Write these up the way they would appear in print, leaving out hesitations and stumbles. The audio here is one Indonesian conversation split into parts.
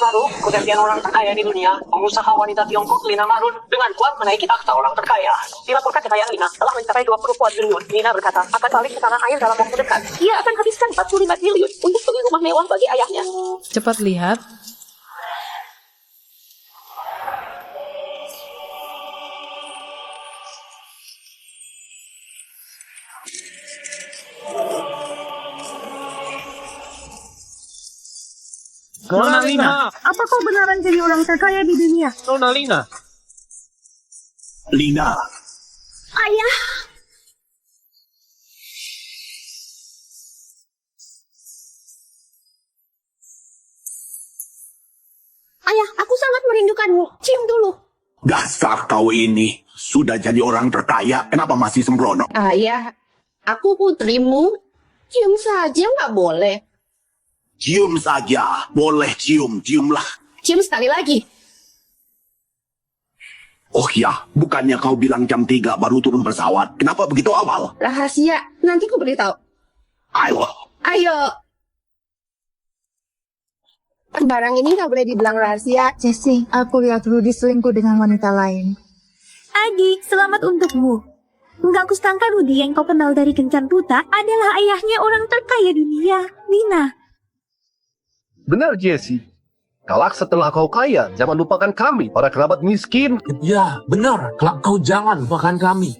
terbaru, kejadian orang terkaya di dunia, pengusaha wanita Tiongkok Lina Marun dengan kuat menaiki takhta orang terkaya. Dilaporkan kekayaan Lina telah mencapai 20 kuat triliun. Lina berkata akan balik ke tanah air dalam waktu dekat. Ia akan habiskan 45 triliun untuk beli rumah mewah bagi ayahnya. Cepat lihat. Nona Lina. Apa kau beneran jadi orang terkaya di dunia? Nona Lina. Lina, Ayah, ayah, aku sangat merindukanmu. Cium dulu. dasar kau ini. Sudah jadi orang terkaya, kenapa masih sembrono? Ayah, aku putrimu. Cium saja nggak boleh. Cium saja, boleh ciumlah. Cium sekali lagi. Oh ya, bukannya kau bilang jam 3 baru turun pesawat. Kenapa begitu awal? Rahasia. Nanti aku beritahu. Ayo, Ayo. Barang ini nggak boleh dibilang rahasia. Jessie, aku lihat Rudy selingkuh dengan wanita lain. Adik, selamat untukmu. Enggak kustangka Rudy yang kau kenal dari Kencan Buta adalah ayahnya orang terkaya dunia, Lina. Benar, Jesse. Kelak setelah kau kaya, jangan lupakan kami, para kerabat miskin. Ya, benar. Kelak kau jangan lupakan kami.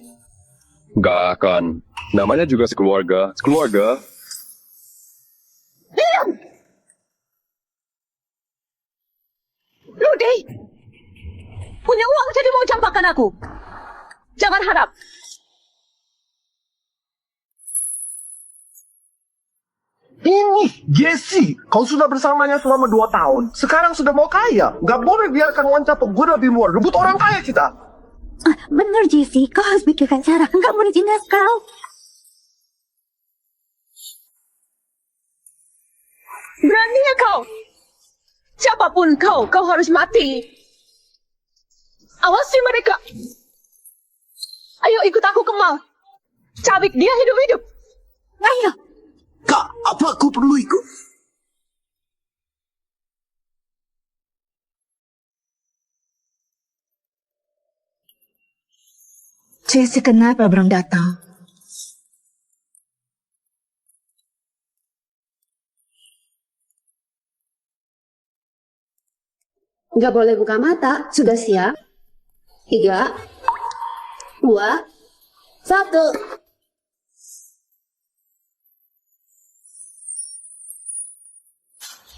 Nggak akan. Namanya juga sekeluarga. Sekeluarga. Rudy, punya uang jadi mau campakan aku. Jangan harap. Ini, Jesse, kau sudah bersamanya selama 2 tahun. Sekarang sudah mau kaya. Gak boleh biarkan wanita penggoda di luar. Rebut orang kaya kita. Benar, Jessie. Kau harus pikirkan cara. Enggak boleh tindas kau. Beraninya kau. Siapapun kau, kau harus mati. Awasi mereka. Ayo ikut aku ke mall. Cabik dia hidup-hidup. Ayo. Kak, apa aku perlu ikut? Jessie, kenapa belum datang? Nggak boleh buka mata. Sudah siap? 3, 2, 1.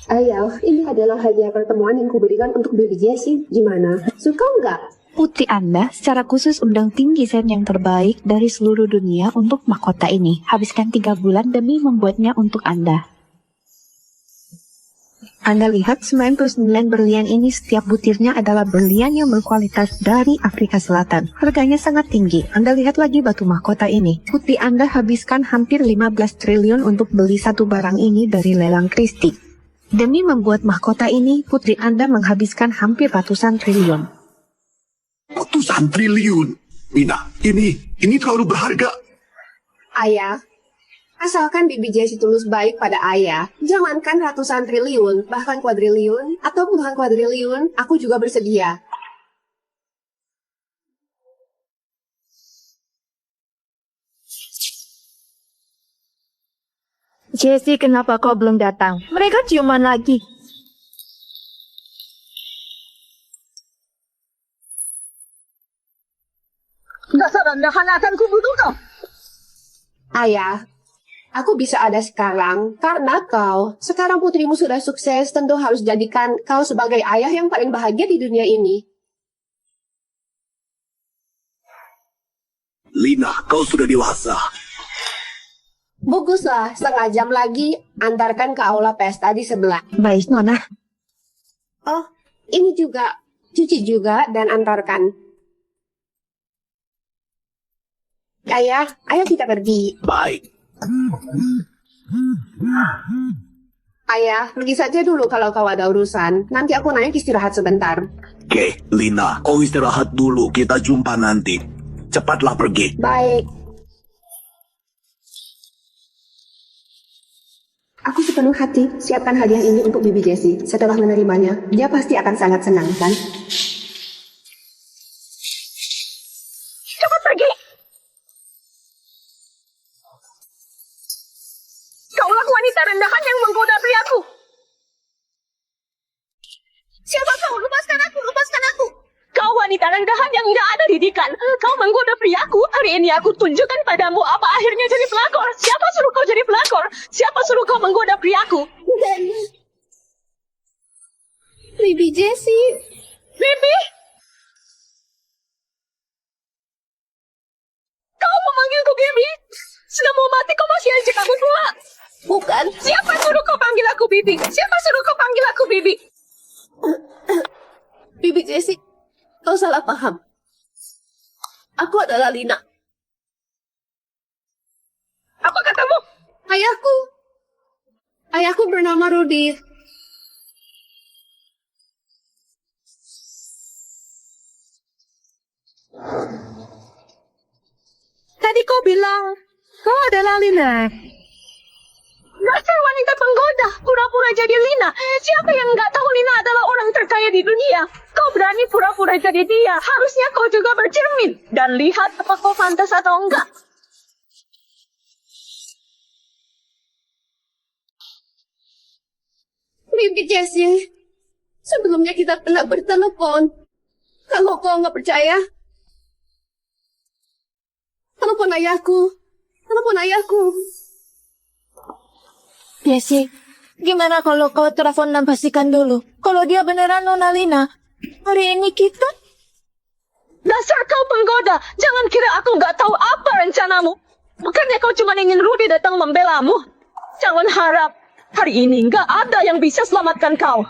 Ayo, ini adalah hadiah pertemuan yang kuberikan untuk baby Jessie. Gimana? Suka nggak? Putri Anda secara khusus undang tim desain yang terbaik dari seluruh dunia untuk mahkota ini. Habiskan 3 bulan demi membuatnya untuk Anda. Anda lihat 99 berlian ini, setiap butirnya adalah berlian yang berkualitas dari Afrika Selatan. Harganya sangat tinggi. Anda lihat lagi batu mahkota ini. Putri Anda habiskan hampir 15 triliun untuk beli satu barang ini dari lelang Christie. Demi membuat mahkota ini, putri Anda menghabiskan hampir ratusan triliun. Ratusan triliun. Mina, ini terlalu berharga. Ayah, asalkan bibi Jessie tulus baik pada ayah, jangankan ratusan triliun, bahkan kuadriliun, atau puluhan kuadriliun, aku juga bersedia. Jessie, kenapa kau belum datang? Mereka ciuman lagi. Dasar rendahan akan kubunuh kau. Ayah, aku bisa ada sekarang karena kau. Sekarang putrimu sudah sukses, tentu harus jadikan kau sebagai ayah yang paling bahagia di dunia ini. Lina, kau sudah dewasa. Baguslah, setengah jam lagi antarkan ke aula pesta di sebelah. Baik, Nona. Oh, ini juga, cuci juga dan antarkan. Ayah, ayo kita pergi. Baik. Ayah, pergi saja dulu kalau kau ada urusan. Nanti aku naik istirahat sebentar. Oke, Lina, kau istirahat dulu. Kita jumpa nanti. Cepatlah pergi. Baik. Aku sepenuh hati siapkan hadiah ini untuk Bibi Jessie. Setelah menerimanya, dia pasti akan sangat senang, kan? Cepat pergi! Kaulah wanita rendahan yang menggoda priaku. Siapa kau? Lepaskan aku, lepaskan aku! Kau wanita rendahan yang tidak ada didikan. Kau menggoda priaku. Hari ini aku tunjukkan padamu apa akhirnya jadi pelakor. Siapa suruh kau jadi pelakor? Siapa suruh kau menggoda priaku? Bibi Jessie. Bibi! Kau memanggilku Bibi? Sudah mau mati kau masih ajak aku pula? Bukan. Siapa suruh kau panggil aku Bibi? Siapa suruh kau panggil aku Bibi? Bibi Jessie, kau salah paham. Aku adalah Lina. Apa katamu? Ayahku. Ayahku bernama Rudy. Tadi kau bilang kau adalah Lina. Dasar wanita penggoda, pura-pura jadi Lina. Siapa yang nggak tahu Lina adalah orang terkaya di dunia? Kau berani pura-pura jadi dia. Harusnya kau juga bercermin dan lihat apa kau pantas atau enggak. Bibi Jessie, sebelumnya kita pernah bertelepon. Kalau kau nggak percaya, telepon ayahku. Telepon ayahku. Jessie, gimana kalau kau telepon dan pastikan dulu? Kalau dia beneran Nona Lina, hari ini kita... Dasar kau penggoda, jangan kira aku nggak tahu apa rencanamu. Bukannya kau cuma ingin Rudy datang membelamu? Jangan harap hari ini nggak ada yang bisa selamatkan kau.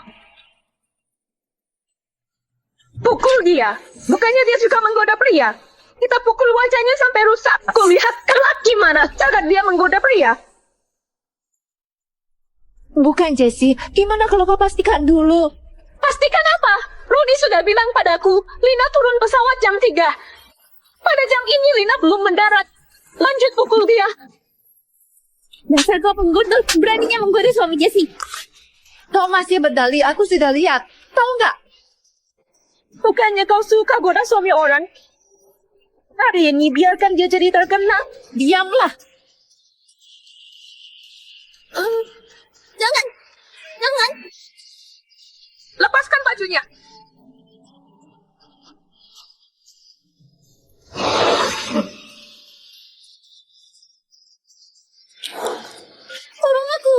Pukul dia, bukannya dia suka menggoda pria. Kita pukul wajahnya sampai rusak. Aku lihat kelak gimana cara dia menggoda pria. Bukan Jessie, gimana kalau kau pastikan dulu? Pastikan apa? Rudy sudah bilang padaku, Lina turun pesawat jam 3. Pada jam ini Lina belum mendarat. Lanjut pukul dia. Dasar kau penggoda, beraninya menggoda suami Jessie. Kau masih berdalih, aku sudah lihat. Tahu nggak? Bukannya kau suka goda suami orang? Hari ini biarkan dia jadi terkenal. Diamlah. Jangan. Jangan. Lepaskan bajunya. Tolong aku.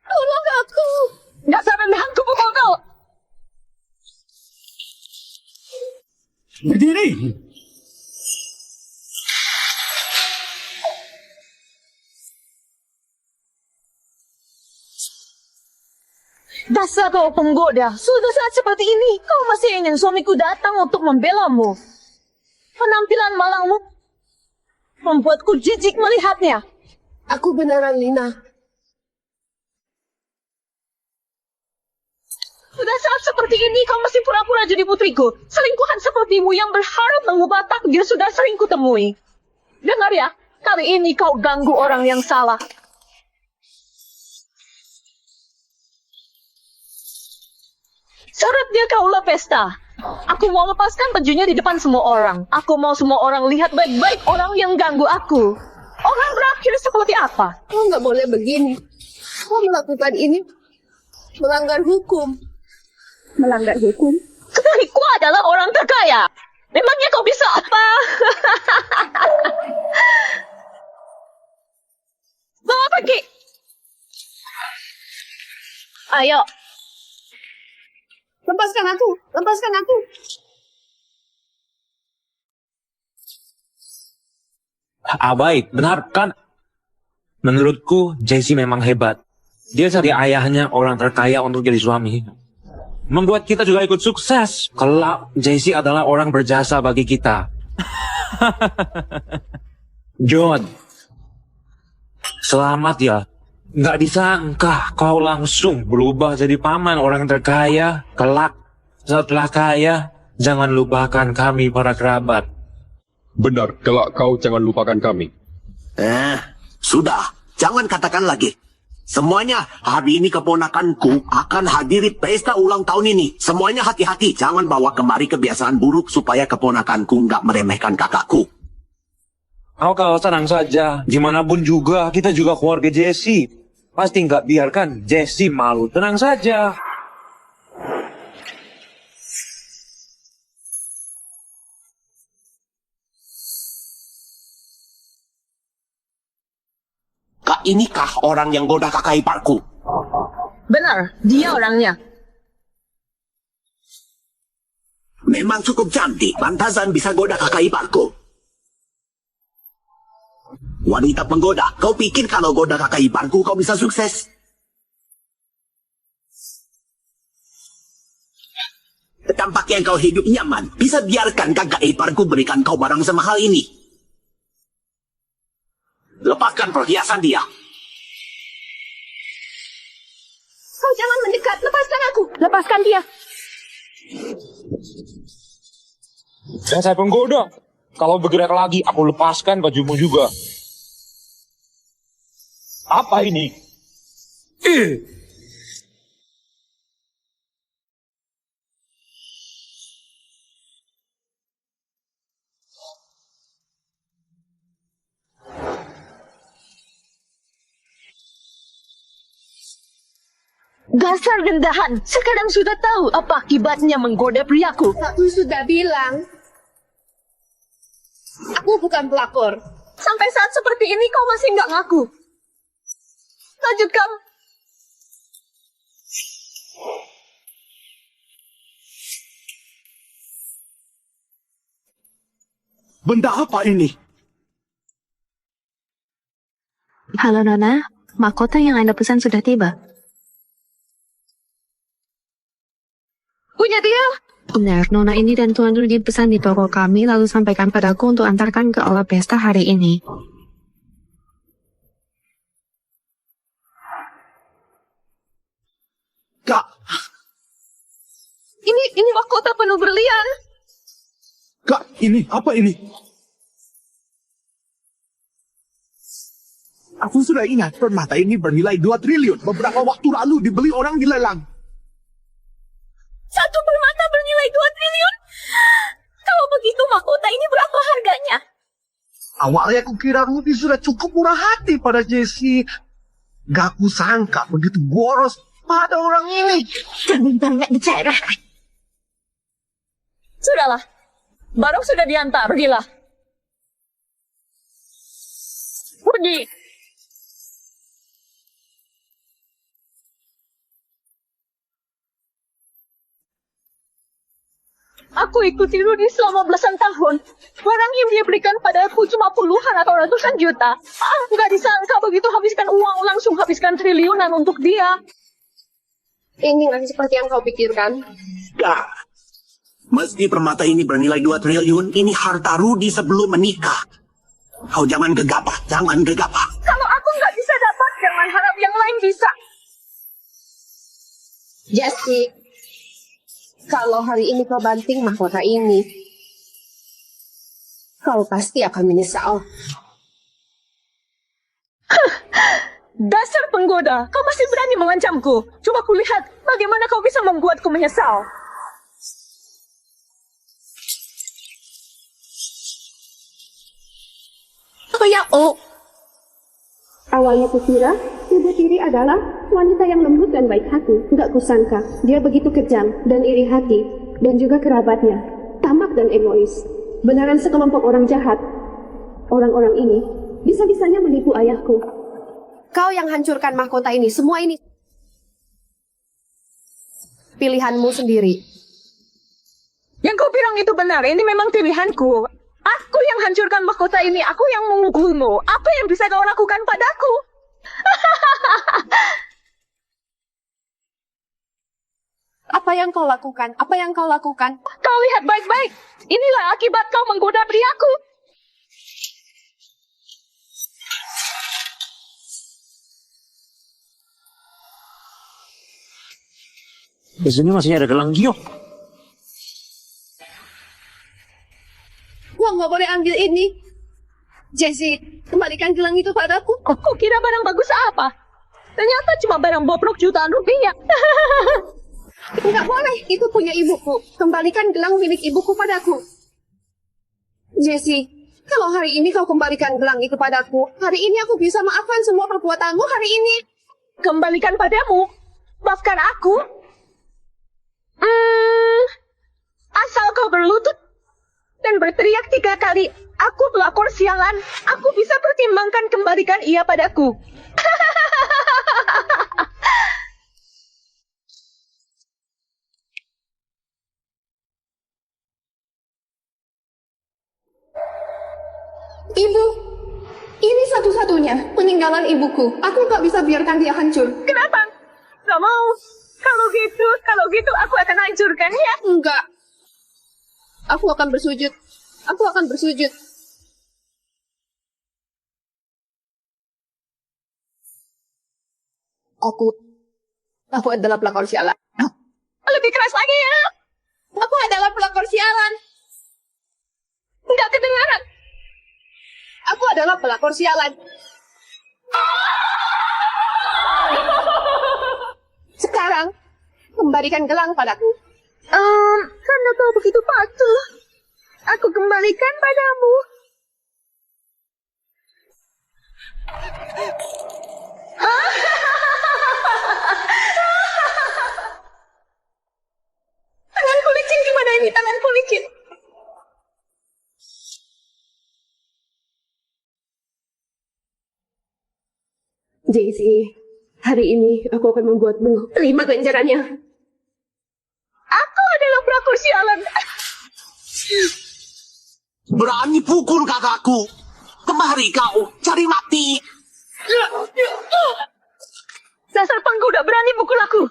Tolong aku. Dasar rendahan ku pukul kau. Berdiri. Dasar kau penggoda. Sudah saat seperti ini, kau masih ingin suamiku datang untuk membelamu. Penampilan malangmu membuatku jijik melihatnya. Aku beneran Lina. Sudah saat seperti ini, kau masih pura-pura jadi putriku. Selingkuhan sepertimu yang berharap mengubah takdir sudah sering kutemui. Dengar ya, kali ini kau ganggu orang yang salah. Syaratnya kaulah pesta. Aku mau lepaskan bajunya di depan semua orang. Aku mau semua orang lihat baik-baik orang yang ganggu aku. Orang berakhir seperti apa? Kau nggak boleh begini. Kau melakukan ini melanggar hukum. Melanggar hukum? Suamiku adalah orang terkaya. Memangnya kau bisa apa? Bawa pergi. Ayo. Lepaskan aku. Lepaskan aku. Baik, benar kan? Menurutku, Jessie memang hebat. Dia cari ayahnya orang terkaya untuk jadi suami. Membuat kita juga ikut sukses. Kelak, Jessie adalah orang berjasa bagi kita. John, selamat ya. Nggak disangka kau langsung berubah jadi paman orang terkaya. Kelak, setelah kaya, jangan lupakan kami para kerabat. Benar, kelak kau jangan lupakan kami. Sudah. Jangan katakan lagi. Semuanya, hari ini keponakanku akan hadiri pesta ulang tahun ini. Semuanya hati-hati. Jangan bawa kemari kebiasaan buruk supaya keponakanku nggak meremehkan kakakku. Kau tenang saja. Dimanapun juga, kita juga keluarga Jesse. Pasti nggak biarkan Jesse malu. Tenang saja. Kak, inikah orang yang goda kakak iparku? Benar, dia orangnya. Memang cukup cantik. Pantasan bisa goda kakak iparku. Wanita penggoda, kau pikir kalau goda kakak iparku kau bisa sukses? Tampaknya kau hidup nyaman. Bisa biarkan kakak iparku berikan kau barang semahal ini. Lepaskan perhiasan dia. Kau jangan mendekat, lepaskan aku. Lepaskan dia. Dan saya penggoda. Kalau bergerak lagi, aku lepaskan bajumu juga. Apa ini? Dasar rendahan. Sekarang sudah tahu apa akibatnya menggoda priaku. Aku sudah bilang. Aku bukan pelakor. Sampai saat seperti ini kau masih nggak ngaku. Lanjutkan. Benda apa ini? Halo Nona, mahkota yang Anda pesan sudah tiba. Punya dia. Benar, Nona ini dan Tuan Rudy pesan di toko kami lalu sampaikan padaku untuk antarkan ke aula pesta hari ini. Kak, Ini mahkota penuh berlian. Kak, ini apa ini? Aku sudah ingat permata ini bernilai 2 triliun. Beberapa waktu lalu dibeli orang di lelang. Satu permata bernilai 2 triliun. Kalau begitu mahkota ini berapa harganya? Awalnya aku kira Rudy sudah cukup murah hati pada Jesse. Gak aku sangka begitu boros pada orang ini. Jangan banyak bicara. Sudahlah. Barang sudah diantar, pergilah. Pergi. Aku ikuti Rudy selama belasan tahun. Barang yang dia berikan padaku cuma puluhan atau ratusan juta. Nggak disangka begitu habiskan uang, langsung habiskan triliunan untuk dia. Ini nggak seperti yang kau pikirkan. Kak. Meski permata ini bernilai 2 triliun, ini harta Rudy sebelum menikah. Kau jangan gegabah, jangan gegabah. Kalau aku nggak bisa dapat, jangan harap yang lain bisa. Jesse, kalau hari ini kau banting mahkota ini, kau pasti akan menyesal. Dasar penggoda, kau masih berani mengancamku. Coba kulihat bagaimana kau bisa membuatku menyesal. Awalnya kukira, Ibu Tiri adalah wanita yang lembut dan baik hati. Nggak kusangka, dia begitu kejam dan iri hati, dan juga kerabatnya, tamak dan egois. Benaran sekelompok orang jahat. Orang-orang ini bisa-bisanya menipu ayahku. Kau yang hancurkan mahkota ini, semua ini pilihanmu sendiri. Yang kau bilang itu benar, ini memang pilihanku. Aku yang hancurkan mahkota ini, aku yang mengukulmu. Apa yang bisa kau lakukan padaku? Apa yang kau lakukan? Apa yang kau lakukan? Kau lihat baik-baik. Inilah akibat kau menggoda priaku. Di sini masih ada gelang giok. Gua nggak boleh ambil ini. Jessie, kembalikan gelang itu padaku. Kau kira barang bagus apa? Ternyata cuma barang bobrok jutaan rupiah. Enggak boleh, itu punya ibuku. Kembalikan gelang milik ibuku padaku. Jessie, kalau hari ini kau kembalikan gelang itu padaku, hari ini aku bisa maafkan semua perbuatanmu hari ini. Kembalikan padamu? Maafkan aku? Asal kau berlutut dan berteriak 3 kali, aku pelakor sialan, aku bisa pertimbangkan kembalikan ia padaku. Ibu, ini satu-satunya peninggalan ibuku. Aku nggak bisa biarkan dia hancur. Kenapa? Gak mau. Kalau gitu aku akan hancurkannya. Enggak. Aku akan bersujud. Aku akan bersujud. Aku adalah pelakor sialan. Lebih keras lagi ya. Aku adalah pelakor sialan. Nggak kedengaran. Aku adalah pelakor sialan. Sekarang, kembalikan gelang padaku. Karena kau begitu patuh, aku kembalikan padamu. Tanganku licin, gimana ini tanganku licin? Jessie, hari ini aku akan membuatmu terima ganjarannya. Aku adalah pelakor sialan. Berani pukul kakakku. Kemari kau, cari mati. Dasar penggoda berani pukul aku.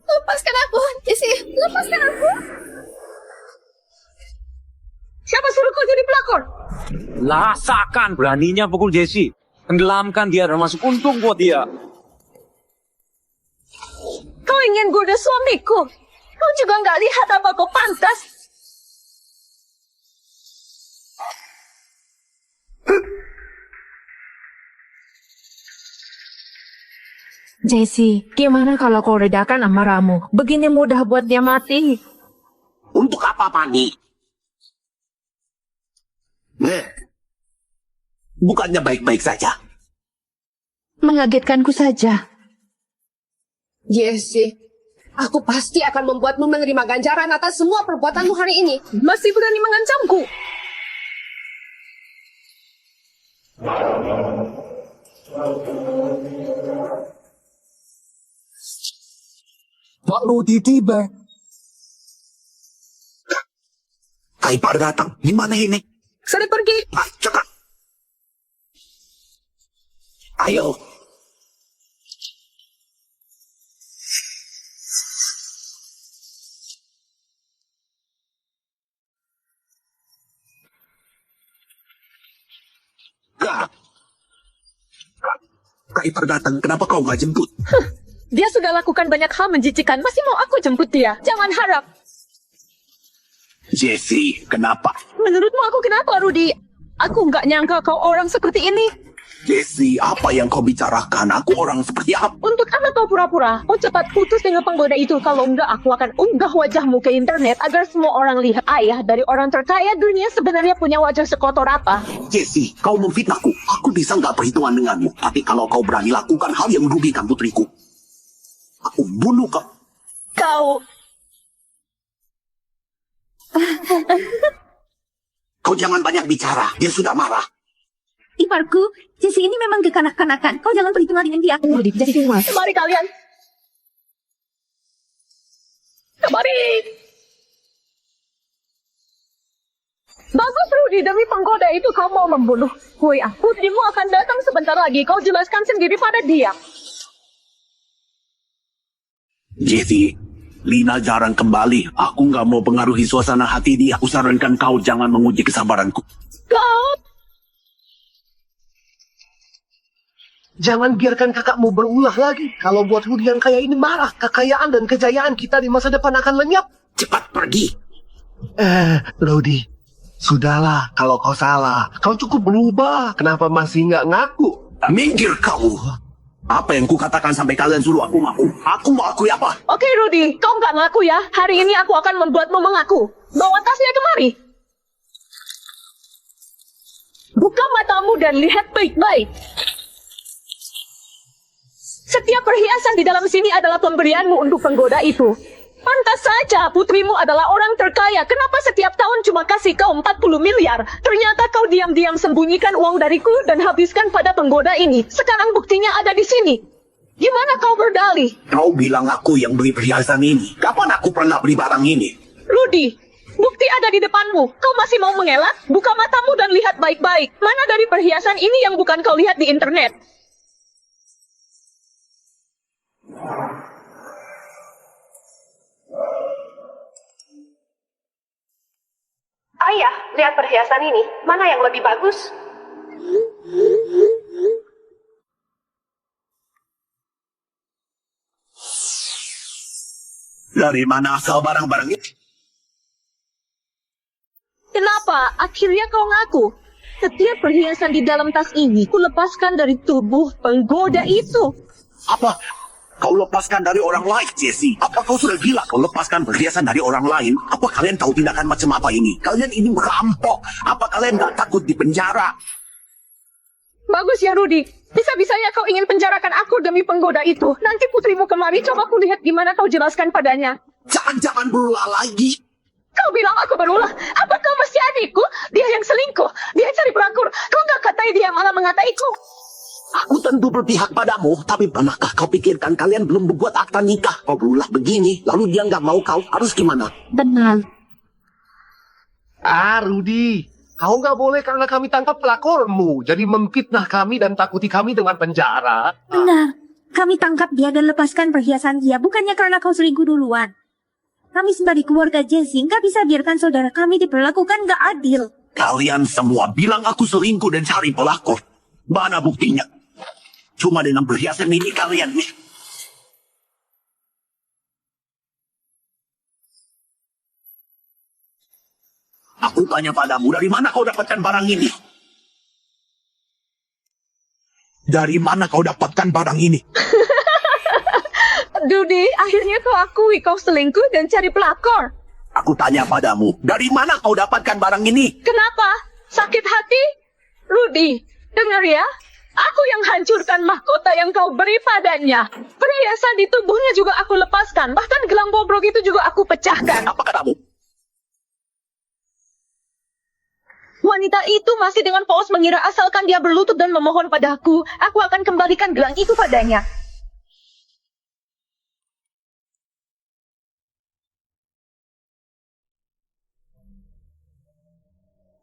Lepaskan aku, Jessie. Lepaskan aku. Siapa suruh kau jadi pelakor? Rasakan beraninya pukul Jessie. Tenggelamkan dia dan masuk untung buat dia. Kau ingin goda suamiku? Kau juga nggak lihat apa kau pantas? Jessie, gimana kalau kau redakan amarahmu? Begini mudah buat dia mati. Untuk apa panik? Bukannya baik-baik saja. Mengagetkanku saja. Jessie, aku pasti akan membuatmu menerima ganjaran atas semua perbuatanmu hari ini. Masih berani mengancamku? Pak Rudi tiba. Kaipar datang. Gimana ini? Sudah pergi. Cepat. Ayo. Kaipar datang. Kenapa kau nggak jemput? Dia sudah lakukan banyak hal menjijikan. Masih mau aku jemput dia? Jangan harap. Jessie, kenapa? Menurutmu aku kenapa, Rudy? Aku nggak nyangka kau orang seperti ini. Jessie, apa yang kau bicarakan? Aku orang seperti apa? Untuk apa kau pura-pura? Kau cepat putus dengan penggoda itu. Kalau enggak, aku akan unggah wajahmu ke internet agar semua orang lihat ayah dari orang terkaya dunia sebenarnya punya wajah sekotor apa. Jessie, kau memfitnahku. Aku bisa nggak perhitungan denganmu. Tapi kalau kau berani lakukan hal yang merugikan putriku, aku bunuh kau. Kau... Kau jangan banyak bicara. Dia sudah marah. Iparku, Jessie ini memang kekanak-kanakan. Kau jangan perhitungan dengan dia. Kemari kalian. Kemari. Bagus, Rudy. Demi penggoda itu kau mau membunuh. Woi, putrimu akan datang sebentar lagi. Kau jelaskan sendiri pada dia. Jessie, Lina jarang kembali. Aku nggak mau pengaruhi suasana hati dia. Aku sarankan kau jangan menguji kesabaranku. Kau... Jangan biarkan kakakmu berulah lagi. Kalau buat Rudy yang kaya ini marah, kekayaan dan kejayaan kita di masa depan akan lenyap. Cepat pergi. Rodi, sudahlah kalau kau salah. Kau cukup berubah. Kenapa masih nggak ngaku? Minggir kau. Apa yang kukatakan sampai kalian suruh aku ngaku? Aku mau akui apa? Oke, Rudy, kau nggak ngaku ya. Hari ini aku akan membuatmu mengaku. Bawa tasnya kemari. Buka matamu dan lihat baik-baik. Setiap perhiasan di dalam sini adalah pemberianmu untuk penggoda itu. Pantas saja putrimu adalah orang terkaya. Kenapa setiap tahun cuma kasih kau 40 miliar? Ternyata kau diam-diam sembunyikan uang dariku dan habiskan pada penggoda ini. Sekarang buktinya ada di sini. Gimana kau berdalih? Kau bilang aku yang beli perhiasan ini. Kapan aku pernah beli barang ini? Rudy, bukti ada di depanmu. Kau masih mau mengelak? Buka matamu dan lihat baik-baik. Mana dari perhiasan ini yang bukan kau lihat di internet? Ayah, lihat perhiasan ini. Mana yang lebih bagus? Dari mana asal barang-barang ini? Kenapa? Akhirnya kau ngaku. Setiap perhiasan di dalam tas ini kulepaskan dari tubuh penggoda itu. Apa? Kau lepaskan dari orang lain, Jesse. Apa kau sudah gila kau lepaskan perhiasan dari orang lain? Apa kalian tahu tindakan macam apa ini? Kalian ini merampok. Apa kalian gak takut di penjara? Bagus ya, Rudy. Bisa-bisanya kau ingin penjarakan aku demi penggoda itu. Nanti putrimu kemari, coba ku lihat gimana kau jelaskan padanya. Jangan berulah lagi. Kau bilang aku berulah. Apa kau masih adikku? Dia yang selingkuh. Dia cari pelakor. Kau gak katai dia, malah mengataiku. Aku tentu berpihak padamu, tapi pernahkah kau pikirkan kalian belum membuat akta nikah? Kau berulah begini, lalu dia nggak mau kau, harus gimana? Benar. Rudi, kau nggak boleh karena kami tangkap pelakormu. Jadi memfitnah kami dan takuti kami dengan penjara. Benar. Kami tangkap dia dan lepaskan perhiasan dia, bukannya karena kau selingkuh duluan. Kami sebagai keluarga Jesse nggak bisa biarkan saudara kami diperlakukan nggak adil. Kalian semua bilang aku selingkuh dan cari pelakor. Mana buktinya? Cuma dengan perhiasan ini kalian nih. Aku tanya padamu, dari mana kau dapatkan barang ini? Dari mana kau dapatkan barang ini? Rudy, akhirnya kau akui kau selingkuh dan cari pelakor. Aku tanya padamu, dari mana kau dapatkan barang ini? Kenapa? Sakit hati? Rudy, dengar ya. Aku yang hancurkan mahkota yang kau beri padanya. Perhiasan di tubuhnya juga aku lepaskan. Bahkan gelang bobrok itu juga aku pecahkan. Apa katamu? Wanita itu masih dengan polos mengira asalkan dia berlutut dan memohon padaku, aku akan kembalikan gelang itu padanya.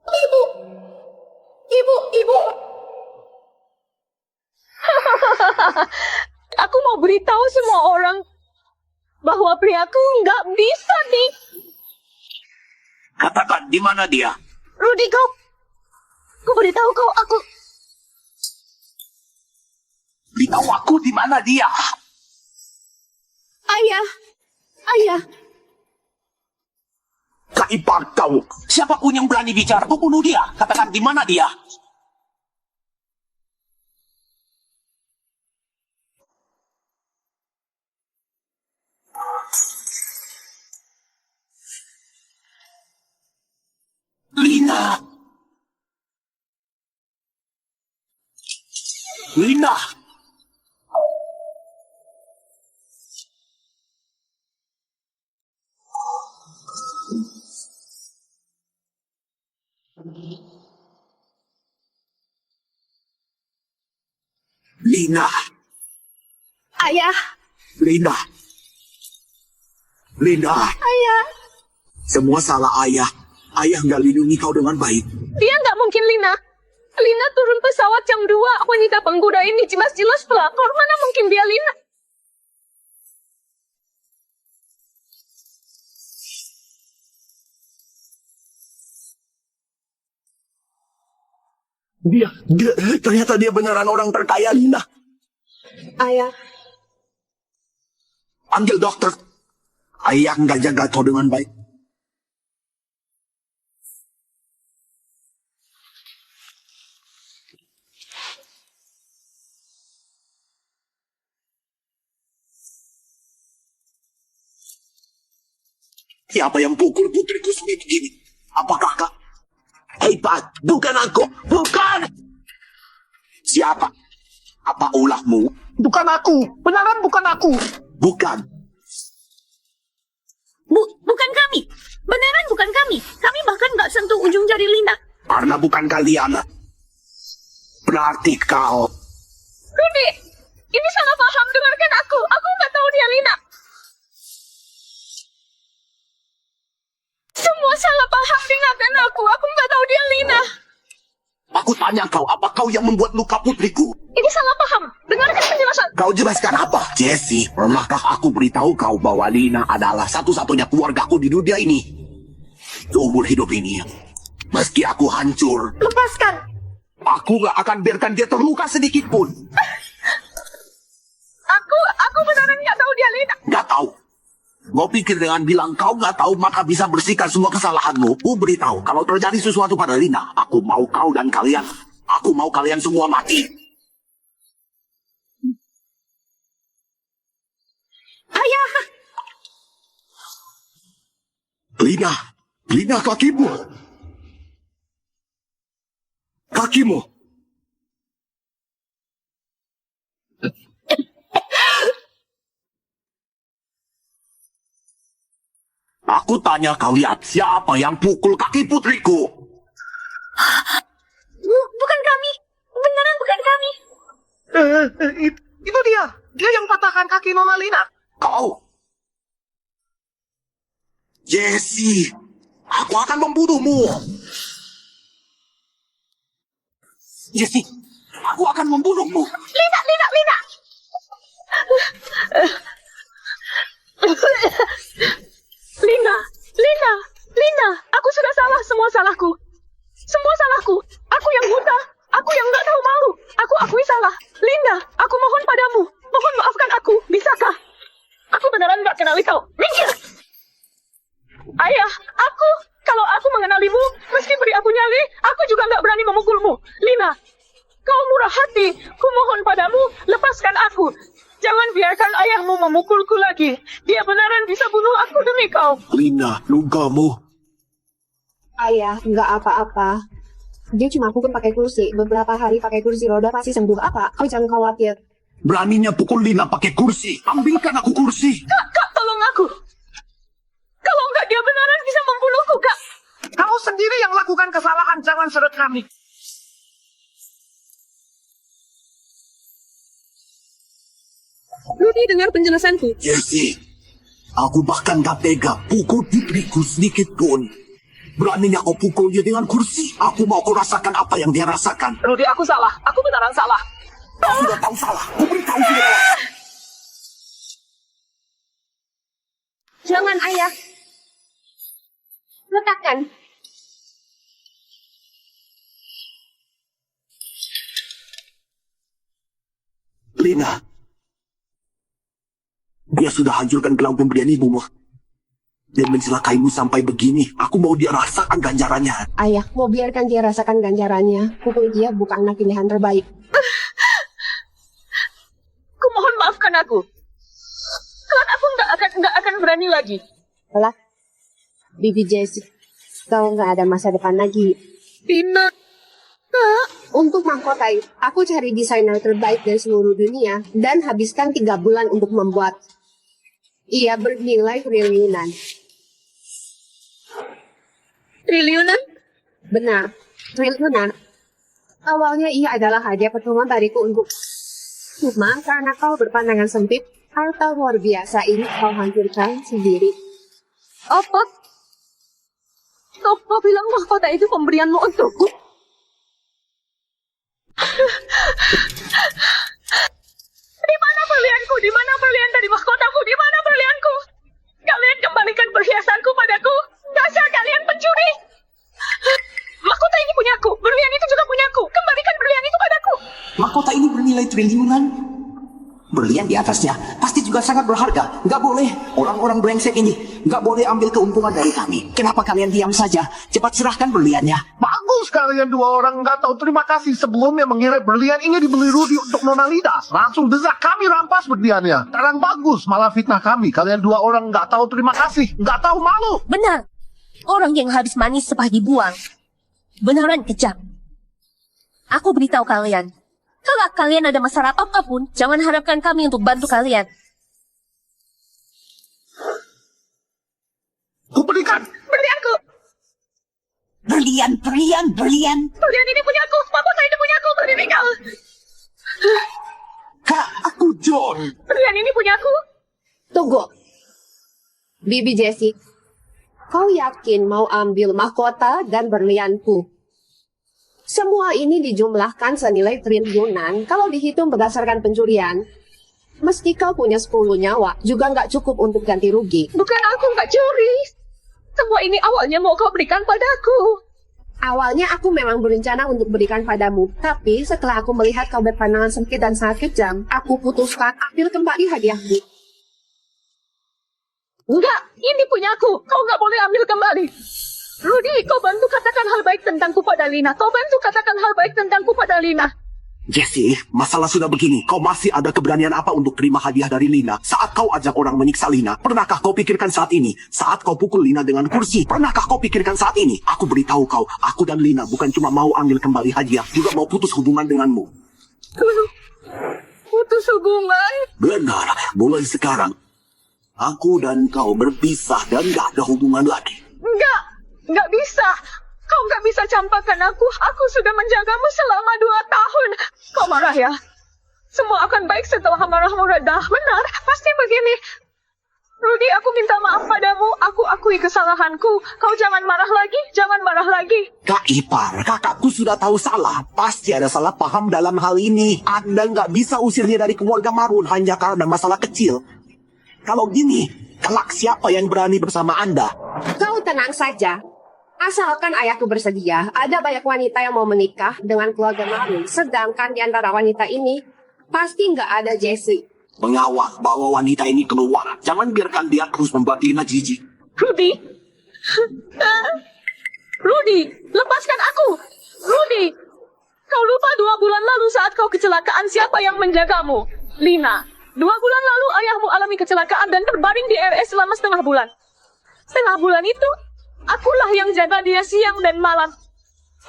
Ibu. Aku mau beritahu semua orang bahwa priaku nggak bisa nih. Katakan, di mana dia? Rudy, kau beritahu aku. Beritahu aku di mana dia. Ayah. Kaipar kau. Siapapun yang berani bicara, kau bunuh dia. Katakan di mana dia. Lina. Lina. Ayah. Lina. Ayah. Semua salah ayah. Ayah nggak lindungi kau dengan baik. Dia nggak mungkin Lina. Lina turun pesawat jam 2. Wanita penggoda ini jelas-jelas pelakor. Mana mungkin dia Lina? Ternyata dia beneran orang terkaya, Lina. Ayah, Panggil dokter. Ayah nggak jaga kau dengan baik. Siapa yang pukul putriku seperti ini? Apakah kau? Hebat, bukan aku. Bukan! Siapa? Apa ulahmu? Bukan aku. Beneran bukan aku. Bukan. Bukan kami. Beneran bukan kami. Kami bahkan nggak sentuh ujung jari Lina. Karena bukan kalian. Berarti kau. Rudy, ini salah paham. Dengarkan aku. Aku nggak tahu dia Lina. Semua salah paham. Dengarkan aku. Aku nggak tahu dia Lina. Aku tanya kau, apa kau yang membuat luka putriku? Ini salah paham. Dengarkan penjelasan. Kau jelaskan apa? Jesse, pernahkah aku beritahu kau bahwa Lina adalah satu-satunya keluargaku di dunia ini? Seumur hidup ini, meski aku hancur, Lepaskan. aku gak akan biarkan dia terluka sedikit pun. Aku beneran nggak tahu dia Lina. Gak tahu. Kau pikir dengan bilang kau gak tahu maka bisa bersihkan semua kesalahanmu? Ku beritahu, kalau terjadi sesuatu pada Lina, aku mau kau dan kalian. Aku mau kalian semua mati. Ayah. Lina kakimu. Kakimu. Aku tanya kau lihat siapa yang pukul kaki putriku? Bukan kami. Beneran bukan kami. Itu dia. Dia yang patahkan kaki Nona Lina. Kau. Jesse, aku akan membunuhmu. Jesse, aku akan membunuhmu. Lina. Lina, aku sudah salah, semua salahku. Aku yang buta, aku yang nggak tahu malu. Aku akui salah. Linda, aku mohon padamu, mohon maafkan aku, bisakah? Aku beneran nggak kenali kau. Minggir! Ayah, kalau aku mengenalimu, meski beri aku nyali, aku juga nggak berani memukulmu. Lina, kau murah hati, ku mohon padamu, lepaskan aku. Jangan biarkan ayahmu memukulku lagi. Dia beneran bisa bunuh aku demi kau. Lina, lukamu. Ayah, nggak apa-apa. Dia cuma pukul pakai kursi. Beberapa hari pakai kursi roda pasti sembuh. Apa? Kau jangan khawatir. Beraninya pukul Lina pakai kursi. Ambilkan aku kursi. Kak, tolong aku. Kalau enggak dia beneran bisa membunuhku, Kak. Kau sendiri yang lakukan kesalahan, jangan seret kami. Rudy, dengar penjelasanku. Jesse, aku bahkan gak tega pukul putriku sedikit pun. Beraninya kau pukul dia dengan kursi. Aku mau kau rasakan apa yang dia rasakan. Rudy, aku salah. Aku beneran salah. Kau sudah tahu salah. Kau beritahu dia. Jangan, Ayah. Letakkan. Lina, dia sudah hancurkan gelang pemberian ibumu. Dan mencelakaimu sampai begini. Aku mau dia rasakan ganjarannya. Ayah, mau biarkan dia rasakan ganjarannya. Pukul dia bukanlah pilihan terbaik. Ku mohon maafkan aku. Kelak aku nggak akan berani lagi. Lah, Bibi Jessie, kau nggak ada masa depan lagi. Lina. Kak. Untuk mahkota, aku cari desainer terbaik dari seluruh dunia dan habiskan 3 bulan untuk membuat. Ia bernilai triliunan. Triliunan? Benar, triliunan. Awalnya ia adalah hadiah pertemuan dariku untuk... Cuma karena kau berpandangan sempit, harta luar biasa ini kau hancurkan sendiri. Apa? Kau bilang mahkota itu pemberianmu untukku? Di mana berlianku? Di mana berlian dari mahkotaku? Di mana berlianku? Kalian kembalikan perhiasanku padaku. Dasar kalian pencuri. Mahkota ini punyaku. Berlian itu juga punyaku. Kembalikan berlian itu padaku. Mahkota ini bernilai triliunan. Berlian di atasnya pasti juga sangat berharga. Nggak boleh orang-orang brengsek ini nggak boleh ambil keuntungan dari kami. Kenapa kalian diam saja? Cepat serahkan berliannya. Bagus kalian dua orang nggak tahu terima kasih sebelumnya mengira berlian ini dibeli Rudy untuk Nona Lida. Langsung desak kami rampas berliannya. Sekarang bagus malah fitnah kami. Kalian dua orang nggak tahu terima kasih, nggak tahu malu. Benar. Orang yang habis manis sepah dibuang. Beneran kejam. Aku beritahu kalian. Kalau kalian ada masalah apapun, jangan harapkan kami untuk bantu kalian. Kuberikan. Berlianku! Berlian. Berlian ini punya aku. Papa ini punya aku. Berdiri kau. Kak, aku John. Berlian ini punya aku. Tunggu. Bibi Jessie, kau yakin mau ambil mahkota dan berlianku? Semua ini dijumlahkan senilai triliunan kalau dihitung berdasarkan pencurian. Meski kau punya 10 nyawa, juga nggak cukup untuk ganti rugi. Bukan aku nggak curi. Semua ini awalnya mau kau berikan padaku. Awalnya aku memang berencana untuk berikan padamu, tapi setelah aku melihat kau berpandangan sempit dan sangat kejam, aku putuskan ambil kembali hadiahmu. Enggak, ini punya aku. Kau nggak boleh ambil kembali. Rudy, kau bantu katakan hal baik tentangku pada Lina. Kau bantu katakan hal baik tentangku pada Lina. Jesse, masalah sudah begini. Kau masih ada keberanian apa untuk terima hadiah dari Lina? Saat kau ajak orang menyiksa Lina, pernahkah kau pikirkan saat ini? Saat kau pukul Lina dengan kursi, pernahkah kau pikirkan saat ini? Aku beritahu kau, aku dan Lina bukan cuma mau ambil kembali hadiah, juga mau putus hubungan denganmu. Putus hubungan? Benar, mulai sekarang, aku dan kau berpisah dan gak ada hubungan lagi. Nggak bisa. Kau nggak bisa campakkan aku. Aku sudah menjagamu selama 2 tahun. Kau marah ya? Semua akan baik setelah amarahmu reda. Benar, pasti begini. Rudy, aku minta maaf padamu. Aku akui kesalahanku. Kau jangan marah lagi. Jangan marah lagi. Kak Ipar, kakakku sudah tahu salah. Pasti ada salah paham dalam hal ini. Anda nggak bisa usir dia dari keluarga Marun hanya karena masalah kecil. Kalau gini, kelak siapa yang berani bersama Anda? Kau tenang saja. Asalkan ayahku bersedia, ada banyak wanita yang mau menikah dengan keluarga Marun. Sedangkan di antara wanita ini, pasti nggak ada Jessie. Mengawal bawa wanita ini keluar. Jangan biarkan dia terus membuat Lina jijik. Rudy. Rudy, lepaskan aku. Rudy, kau lupa 2 bulan lalu saat kau kecelakaan siapa yang menjagamu? Lina. 2 bulan lalu ayahmu alami kecelakaan dan terbaring di RS selama setengah bulan. Setengah bulan itu, akulah yang jaga dia siang dan malam.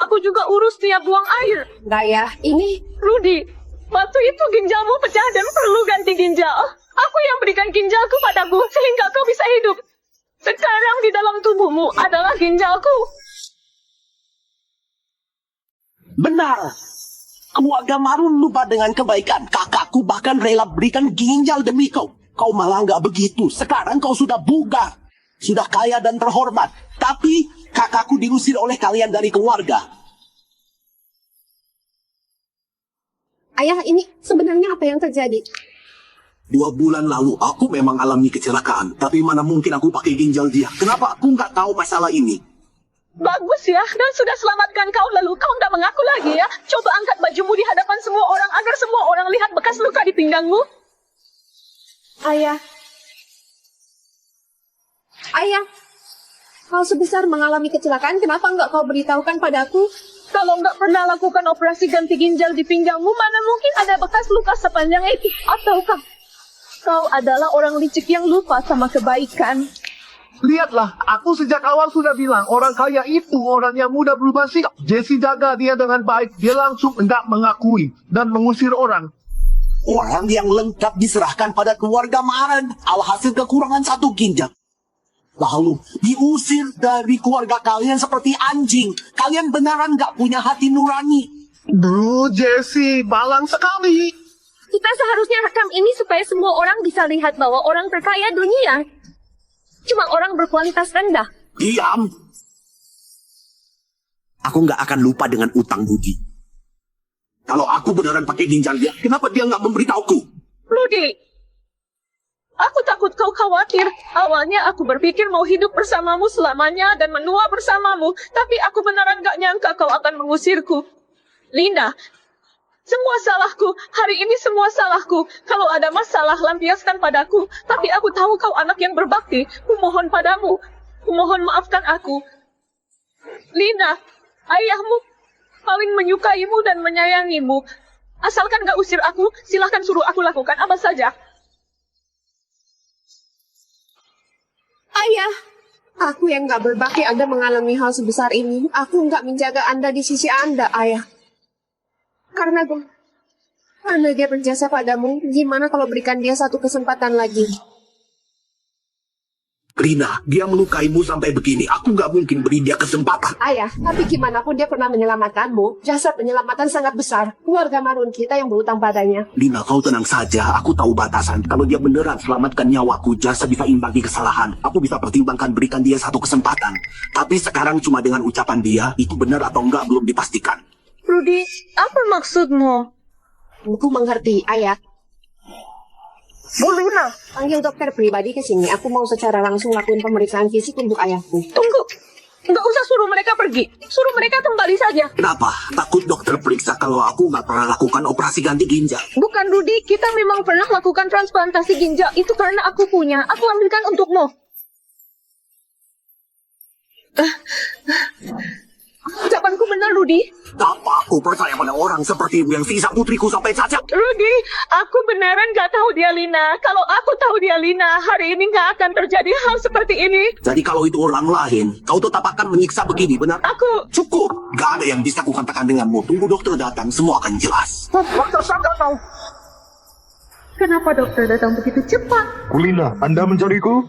Aku juga urus dia buang air. Nggak ya, ini... Rudy, waktu itu ginjalmu pecah dan perlu ganti ginjal. Aku yang berikan ginjalku padamu sehingga kau bisa hidup. Sekarang di dalam tubuhmu adalah ginjalku. Benar. Keluarga Marun lupa dengan kebaikan. Kakakku bahkan rela berikan ginjal demi kau. Kau malah nggak begitu. Sekarang kau sudah bugar. Sudah kaya dan terhormat. Tapi kakakku diusir oleh kalian dari keluarga. Ayah, ini sebenarnya apa yang terjadi? 2 bulan lalu aku memang alami kecelakaan. Tapi mana mungkin aku pakai ginjal dia. Kenapa aku nggak tahu masalah ini? Bagus ya, dan sudah selamatkan kau lalu kau nggak mengaku lagi ya. Coba angkat bajumu di hadapan semua orang agar semua orang lihat bekas luka di pinggangmu. Ayah. Ayah, kau sebesar mengalami kecelakaan, kenapa nggak kau beritahukan padaku? Kalau nggak pernah lakukan operasi ganti ginjal di pinggangmu, mana mungkin ada bekas luka sepanjang itu? Ataukah kau adalah orang licik yang lupa sama kebaikan? Lihatlah, aku sejak awal sudah bilang orang kaya itu orang yang mudah berubah sikap. Jessie jaga dia dengan baik, dia langsung hendak mengakui dan mengusir orang. Orang yang lengkap diserahkan pada keluarga Maren. Alhasil kekurangan 1 ginjal. Lalu diusir dari keluarga kalian seperti anjing. Kalian beneran gak punya hati nurani. Duh, Jessie, malang sekali. Kita seharusnya rekam ini supaya semua orang bisa lihat bahwa orang terkaya dunia cuma orang berkualitas rendah. Diam. Aku gak akan lupa dengan utang budi. Kalau aku beneran pakai ginjal dia, kenapa dia gak memberitahuku? Rudy, aku takut kau khawatir. Awalnya aku berpikir mau hidup bersamamu selamanya dan menua bersamamu. Tapi aku beneran gak nyangka kau akan mengusirku. Linda, Semua salahku. Hari ini semua salahku. Kalau ada masalah, lampiaskan padaku. Tapi aku tahu kau anak yang berbakti. Kumohon padamu. Kumohon maafkan aku. Lina, ayahmu paling menyukaimu dan menyayangimu. Asalkan gak usir aku, silahkan suruh aku lakukan apa saja. Ayah, aku yang gak berbakti Anda mengalami hal sebesar ini. Aku gak menjaga Anda di sisi Anda, Ayah. Karena dia berjasa padamu, gimana kalau berikan dia satu kesempatan lagi? Rina, dia melukaimu sampai begini. Aku nggak mungkin beri dia kesempatan. Ayah, tapi gimana pun dia pernah menyelamatkanmu. Jasa penyelamatan sangat besar. Keluarga Marun kita yang berutang padanya. Rina, kau tenang saja. Aku tahu batasan. Kalau dia beneran selamatkan nyawaku, jasa bisa imbangi kesalahan. Aku bisa pertimbangkan berikan dia satu kesempatan. Tapi sekarang cuma dengan ucapan dia, itu benar atau enggak belum dipastikan. Rudy, apa maksudmu? Aku mengerti, Ayah. Bu Lina, Panggil dokter pribadi ke sini. Aku mau secara langsung lakuin pemeriksaan fisik untuk ayahku. tunggu. Nggak usah suruh mereka pergi. Suruh mereka kembali saja. Kenapa? Takut dokter periksa kalau aku nggak pernah lakukan operasi ganti ginjal. Bukan Rudy, kita memang pernah lakukan transplantasi ginjal. Itu karena aku punya. Aku ambilkan untukmu. Ucapanku benar, Rudy. Apa aku percaya pada orang sepertimu yang sisa putriku sampai cacat? Rudy, aku beneran nggak tahu dia Lina. Kalau aku tahu dia Lina, hari ini nggak akan terjadi hal seperti ini. Jadi kalau itu orang lain, kau tetap akan menyiksa begini, benar? Cukup. Gak ada yang bisa kukatakan denganmu. Tunggu dokter datang, semua akan jelas. Dokter Sam datang. Kenapa dokter datang begitu cepat? Kulina, Anda mencariku?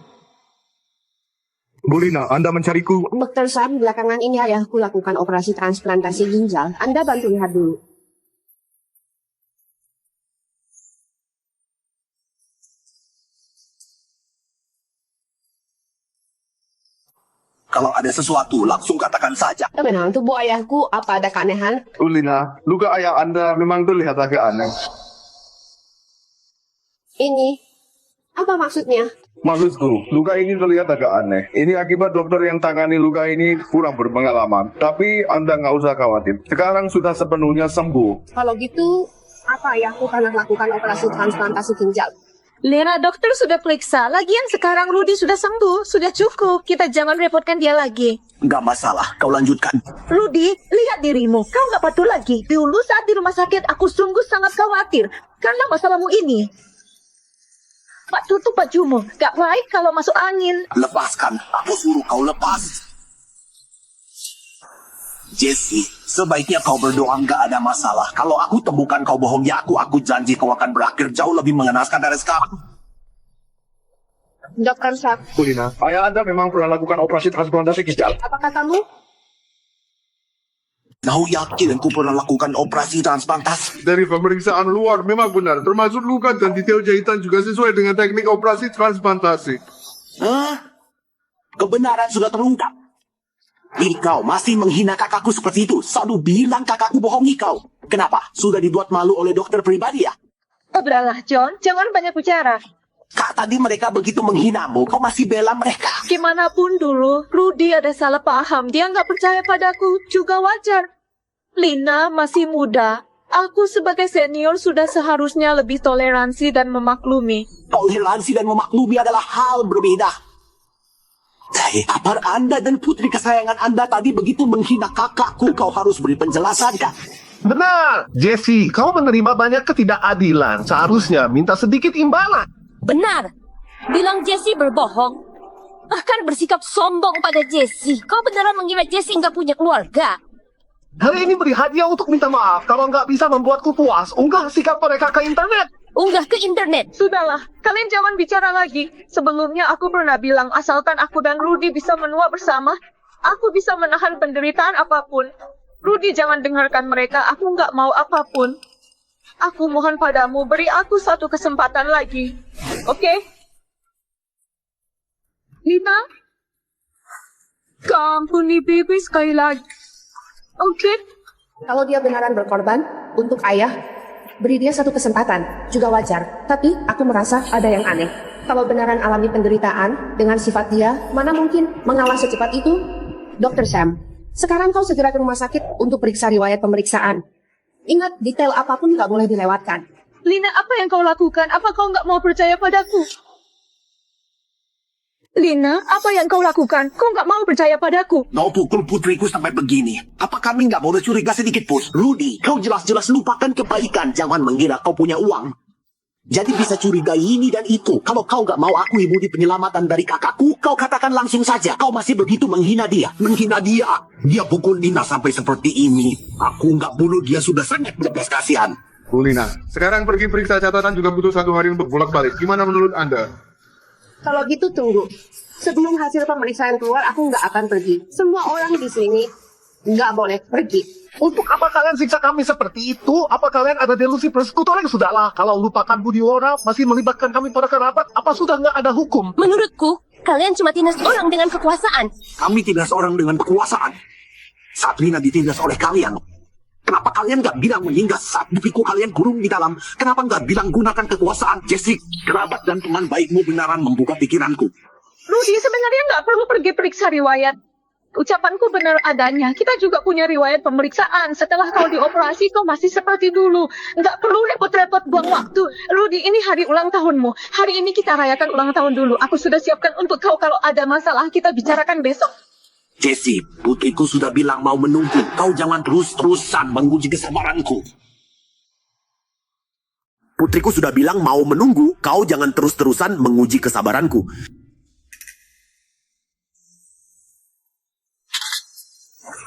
Bulina, Anda mencariku? Dokter Sam, belakangan ini ayahku lakukan operasi transplantasi ginjal. Anda bantu lihat dulu. Kalau ada sesuatu, langsung katakan saja. Memang tubuh ayahku, apa ada keanehan? Kulina, luka ayah Anda memang terlihat agak aneh. Ini, apa maksudnya? Maksudku, luka ini terlihat agak aneh. Ini akibat dokter yang tangani luka ini kurang berpengalaman. Tapi Anda nggak usah khawatir. Sekarang sudah sepenuhnya sembuh. Kalau gitu, apa ayahku pernah lakukan operasi transplantasi ginjal? Lena, dokter sudah periksa. Lagian sekarang Rudy sudah sembuh. Sudah cukup. Kita jangan repotkan dia lagi. Nggak masalah, kau lanjutkan. Rudy, lihat dirimu. Kau nggak patuh lagi. Dulu saat di rumah sakit, aku sungguh sangat khawatir. Karena masalahmu ini. Pak, tutup bajumu. Gak baik kalau masuk angin. Lepaskan, aku suruh kau lepas. Jesse, sebaiknya kau berdoa nggak ada masalah. Kalau aku temukan kau bohong, ya aku janji kau akan berakhir jauh lebih mengenaskan dari sekarang. Dokter Sam, Kulina, ayah Anda memang pernah lakukan operasi transplantasi ginjal. apa katamu? Kau yakin aku pernah lakukan operasi transplantasi? Dari pemeriksaan luar memang benar, termasuk luka dan detail jahitan juga sesuai dengan teknik operasi transplantasi. Hah? Kebenaran sudah terungkap. Ini kau masih menghina kakakku seperti itu. Selalu bilang kakakku bohongi kau. Kenapa? Sudah dibuat malu oleh dokter pribadi ya? Udahlah, John. Jangan banyak bicara. Kak, tadi mereka begitu menghinamu. Kau masih bela mereka. Gimana pun dulu, Rudy ada salah paham. Dia nggak percaya padaku. Juga wajar. Lina masih muda. Aku sebagai senior sudah seharusnya lebih toleransi dan memaklumi. Toleransi dan memaklumi adalah hal berbeda. Apa Anda dan putri kesayangan Anda tadi begitu menghina kakakku? Kau harus beri penjelasan, Kak. Benar, Jesse, kau menerima banyak ketidakadilan. Seharusnya minta sedikit imbalan. Benar. Bilang Jesse berbohong. Bahkan bersikap sombong pada Jesse. Kau beneran mengira Jesse nggak punya keluarga? Hari ini beri hadiah untuk minta maaf. Kalau nggak bisa membuatku puas, unggah sikap mereka ke internet. Unggah ke internet. Sudahlah, kalian jangan bicara lagi. Sebelumnya aku pernah bilang asalkan aku dan Rudy bisa menua bersama, aku bisa menahan penderitaan apapun. Rudy jangan dengarkan mereka, aku nggak mau apapun. Aku mohon padamu, beri aku satu kesempatan lagi. Oke? Lina? Ampuni Bibi sekali lagi. Oke? Kalau dia beneran berkorban untuk ayah, beri dia satu kesempatan, juga wajar. Tapi aku merasa ada yang aneh. Kalau beneran alami penderitaan dengan sifat dia, mana mungkin mengalah secepat itu? Dr. Sam, sekarang kau segera ke rumah sakit untuk periksa riwayat pemeriksaan. Ingat, detail apapun nggak boleh dilewatkan. Lina, apa yang kau lakukan? Apa kau nggak mau percaya padaku? Lina, apa yang kau lakukan? Kau nggak mau percaya padaku? Kau pukul putriku sampai begini. Apa kami nggak boleh curiga sedikit pun? Rudy, kau jelas-jelas lupakan kebaikan. Jangan mengira kau punya uang. Jadi bisa curigai ini dan itu. Kalau kau nggak mau aku ibu di penyelamatan dari kakakku, kau katakan langsung saja. Kau masih begitu menghina dia. Menghina dia. Dia pukul Nina sampai seperti ini. Aku nggak bunuh dia sudah sangat belas kasihan. Bu Lina, sekarang pergi periksa catatan juga butuh 1 hari untuk bolak-balik. Gimana menurut Anda? Kalau gitu tunggu. Sebelum hasil pemeriksaan keluar, aku nggak akan pergi. Semua orang di sini nggak boleh pergi. Untuk apa kalian siksa kami seperti itu? Apa kalian ada delusi persekutuan? Sudahlah, kalau lupakan budi orang, masih melibatkan kami pada kerabat, apa sudah nggak ada hukum? Menurutku, kalian cuma tindas orang dengan kekuasaan. Kami tindas orang dengan kekuasaan. Sabrina ditindas oleh kalian. Kenapa kalian nggak bilang meninggal saat bupiku kalian kurung di dalam? Kenapa nggak bilang gunakan kekuasaan? Jessica, kerabat dan teman baikmu benaran membuka pikiranku. Rudy, sebenarnya nggak perlu pergi periksa riwayat. Ucapanku benar adanya. Kita juga punya riwayat pemeriksaan. Setelah kau dioperasi, kau masih seperti dulu. Nggak perlu repot-repot buang waktu. Rudy, ini hari ulang tahunmu. Hari ini kita rayakan ulang tahun dulu. Aku sudah siapkan untuk kau. Kalau ada masalah, kita bicarakan besok. Jessie, putriku sudah bilang mau menunggu. Kau jangan terus-terusan menguji kesabaranku. Putriku sudah bilang mau menunggu. Kau jangan terus-terusan menguji kesabaranku.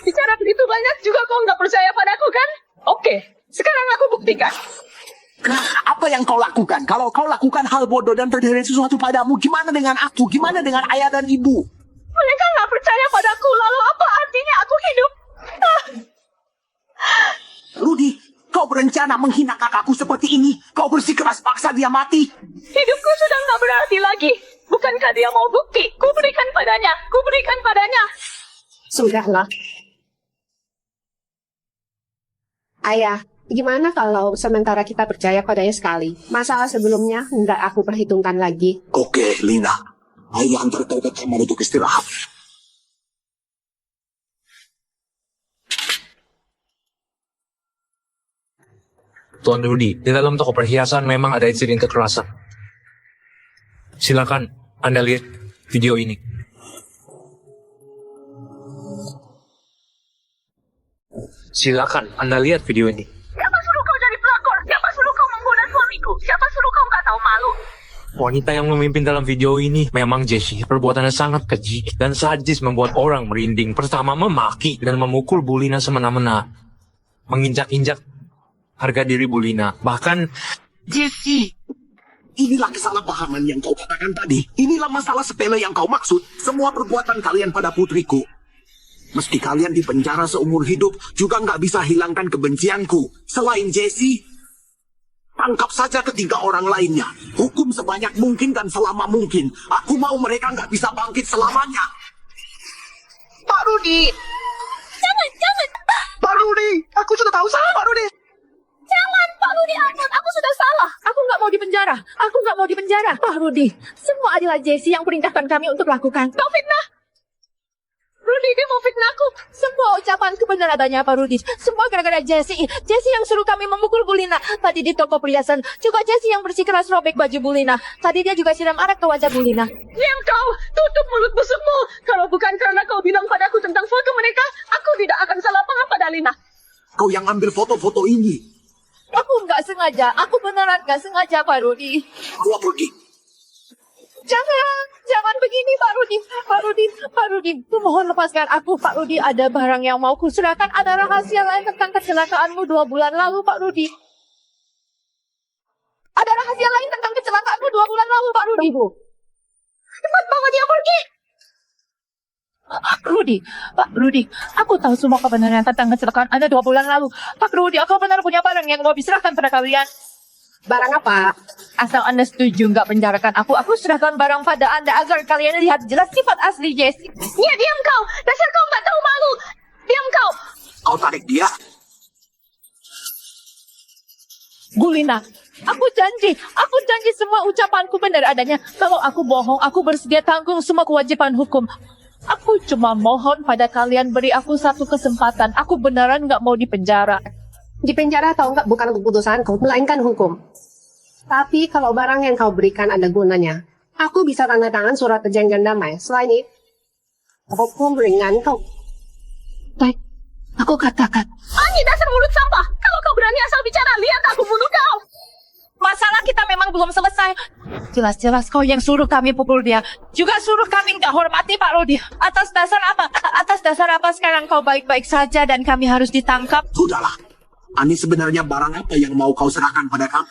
Bicara begitu banyak juga kau nggak percaya padaku kan? Oke, sekarang aku buktikan. Apa yang kau lakukan? Kalau kau lakukan hal bodoh dan terjadi sesuatu padamu, gimana dengan aku? Gimana dengan ayah dan ibu? Mereka nggak percaya padaku, lalu apa artinya aku hidup? Rudy, kau berencana menghina kakakku seperti ini. Kau bersikeras paksa dia mati. Hidupku sudah nggak berarti lagi. Bukankah dia mau bukti? Ku berikan padanya. Ku berikan padanya. Sudahlah. Ayah, gimana kalau sementara kita percaya padanya sekali? Masalah sebelumnya nggak aku perhitungkan lagi. Oke, Lina. Ayah antar kau ke kamar untuk istirahat. Tuan Rudy, di dalam toko perhiasan memang ada insiden kekerasan. Silakan Anda lihat video ini. Silakan Anda lihat video ini. Siapa suruh kau jadi pelakor? Siapa suruh kau menggoda suamiku? Siapa suruh kau nggak tahu malu? Wanita yang memimpin dalam video ini memang Jessie. Perbuatannya sangat keji dan sadis, membuat orang merinding. Pertama, memaki dan memukul Bu Lina semena-mena, menginjak-injak harga diri Bu Lina. Bahkan Jessie, inilah kesalahpahaman yang kau katakan tadi. Inilah masalah sepele yang kau maksud. Semua perbuatan kalian pada putriku. Meski kalian dipenjara seumur hidup, juga nggak bisa hilangkan kebencianku. Selain Jessie, tangkap saja ketiga orang lainnya. Hukum sebanyak mungkin dan selama mungkin. Aku mau mereka nggak bisa bangkit selamanya. Pak Rudy! Jangan! Pak Rudy! Aku sudah tahu salah, Pak Rudy! Jangan, Pak Rudy, ampun. Aku sudah salah. Aku nggak mau dipenjara. Aku nggak mau dipenjara. Pak Rudy, semua adalah Jessie yang perintahkan kami untuk lakukan. Kau fitnah. Rudy, dia mau fitnahku. Semua ucapan kebenaran adanya, Pak Rudy. Semua gara-gara Jessie. Jessie yang suruh kami memukul Bu Lina. Tadi di toko perhiasan. Juga Jessie yang bersikeras robek baju Bu Lina. Tadi dia juga siram arak ke wajah Bu Lina. Diam kau. Tutup mulut busukmu. Kalau bukan karena kau bilang padaku tentang foto mereka, aku tidak akan salah paham pada Lina. Kau yang ambil foto-foto ini. Aku nggak sengaja. Aku beneran nggak sengaja, Pak Rudy. Kau pergi. Jangan begini, Pak Rudy. Mohon lepaskan aku, Pak Rudy. Ada barang yang mau kuserahkan. Ada rahasia lain tentang kecelakaanmu 2 bulan lalu, Pak Rudy. Ada rahasia lain tentang kecelakaanmu 2 bulan lalu, Pak Rudy. Cepat bawa dia pergi. Pak Rudy, aku tahu semua kebenaran tentang kecelakaan Anda 2 bulan lalu. Pak Rudy, aku benar punya barang yang mau diserahkan pada kalian. Barang apa? Asal Anda setuju nggak penjarakan aku serahkan barang pada Anda agar kalian lihat jelas sifat asli Jessie. Ya, diam kau. Dasar kau nggak tahu malu. Diam kau. Kau tarik dia. Bu Lina, aku janji semua ucapanku benar adanya. Kalau aku bohong, aku bersedia tanggung semua kewajiban hukum. Aku cuma mohon pada kalian beri aku satu kesempatan. Aku beneran nggak mau dipenjara. Di penjara atau enggak bukan keputusanku, melainkan hukum. Tapi kalau barang yang kau berikan ada gunanya, aku bisa tanda tangan surat perjanjian damai. Selain itu, hukum ringan kau. Baik, aku katakan. Ani dasar mulut sampah. Kalau kau berani asal bicara, lihat aku bunuh kau. Masalah kita memang belum selesai. Jelas-jelas kau yang suruh kami pukul dia. Juga suruh kami nggak hormati Pak Rudi. Atas dasar apa? Atas dasar apa sekarang kau baik-baik saja dan kami harus ditangkap? Sudahlah. Ani sebenarnya barang apa yang mau kau serahkan pada kami?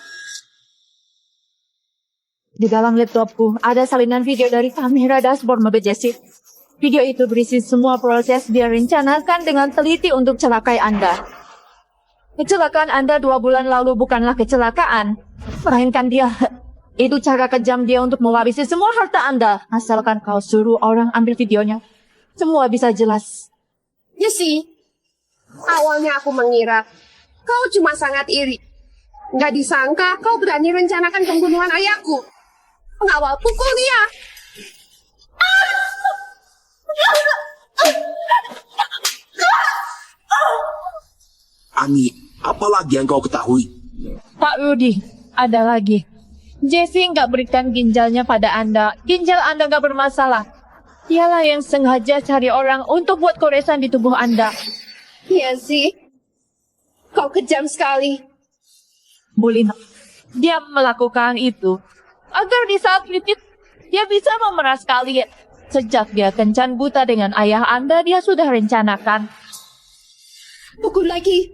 Di dalam laptopku ada salinan video dari kamera dashboard mobil Jessie. Video itu berisi semua proses dia rencanakan dengan teliti untuk celakai Anda. Kecelakaan Anda 2 bulan lalu bukanlah kecelakaan, melainkan itu cara kejam dia untuk mewarisi semua harta Anda. Asalkan kau suruh orang ambil videonya, semua bisa jelas. Jessie, awalnya aku mengira kau cuma sangat iri. Gak disangka kau berani rencanakan pembunuhan ayahku. Pengawal pukul dia. Ani, apa lagi yang kau ketahui? Pak Rudi, ada lagi. Jessie nggak berikan ginjalnya pada Anda. Ginjal Anda nggak bermasalah. Dialah yang sengaja cari orang untuk buat koresan di tubuh Anda. Iya sih. Kau kejam sekali. Bulina, dia melakukan itu agar di saat kritis dia bisa memeras kalian. Sejak dia kencan buta dengan ayah Anda, dia sudah rencanakan. Pukul lagi.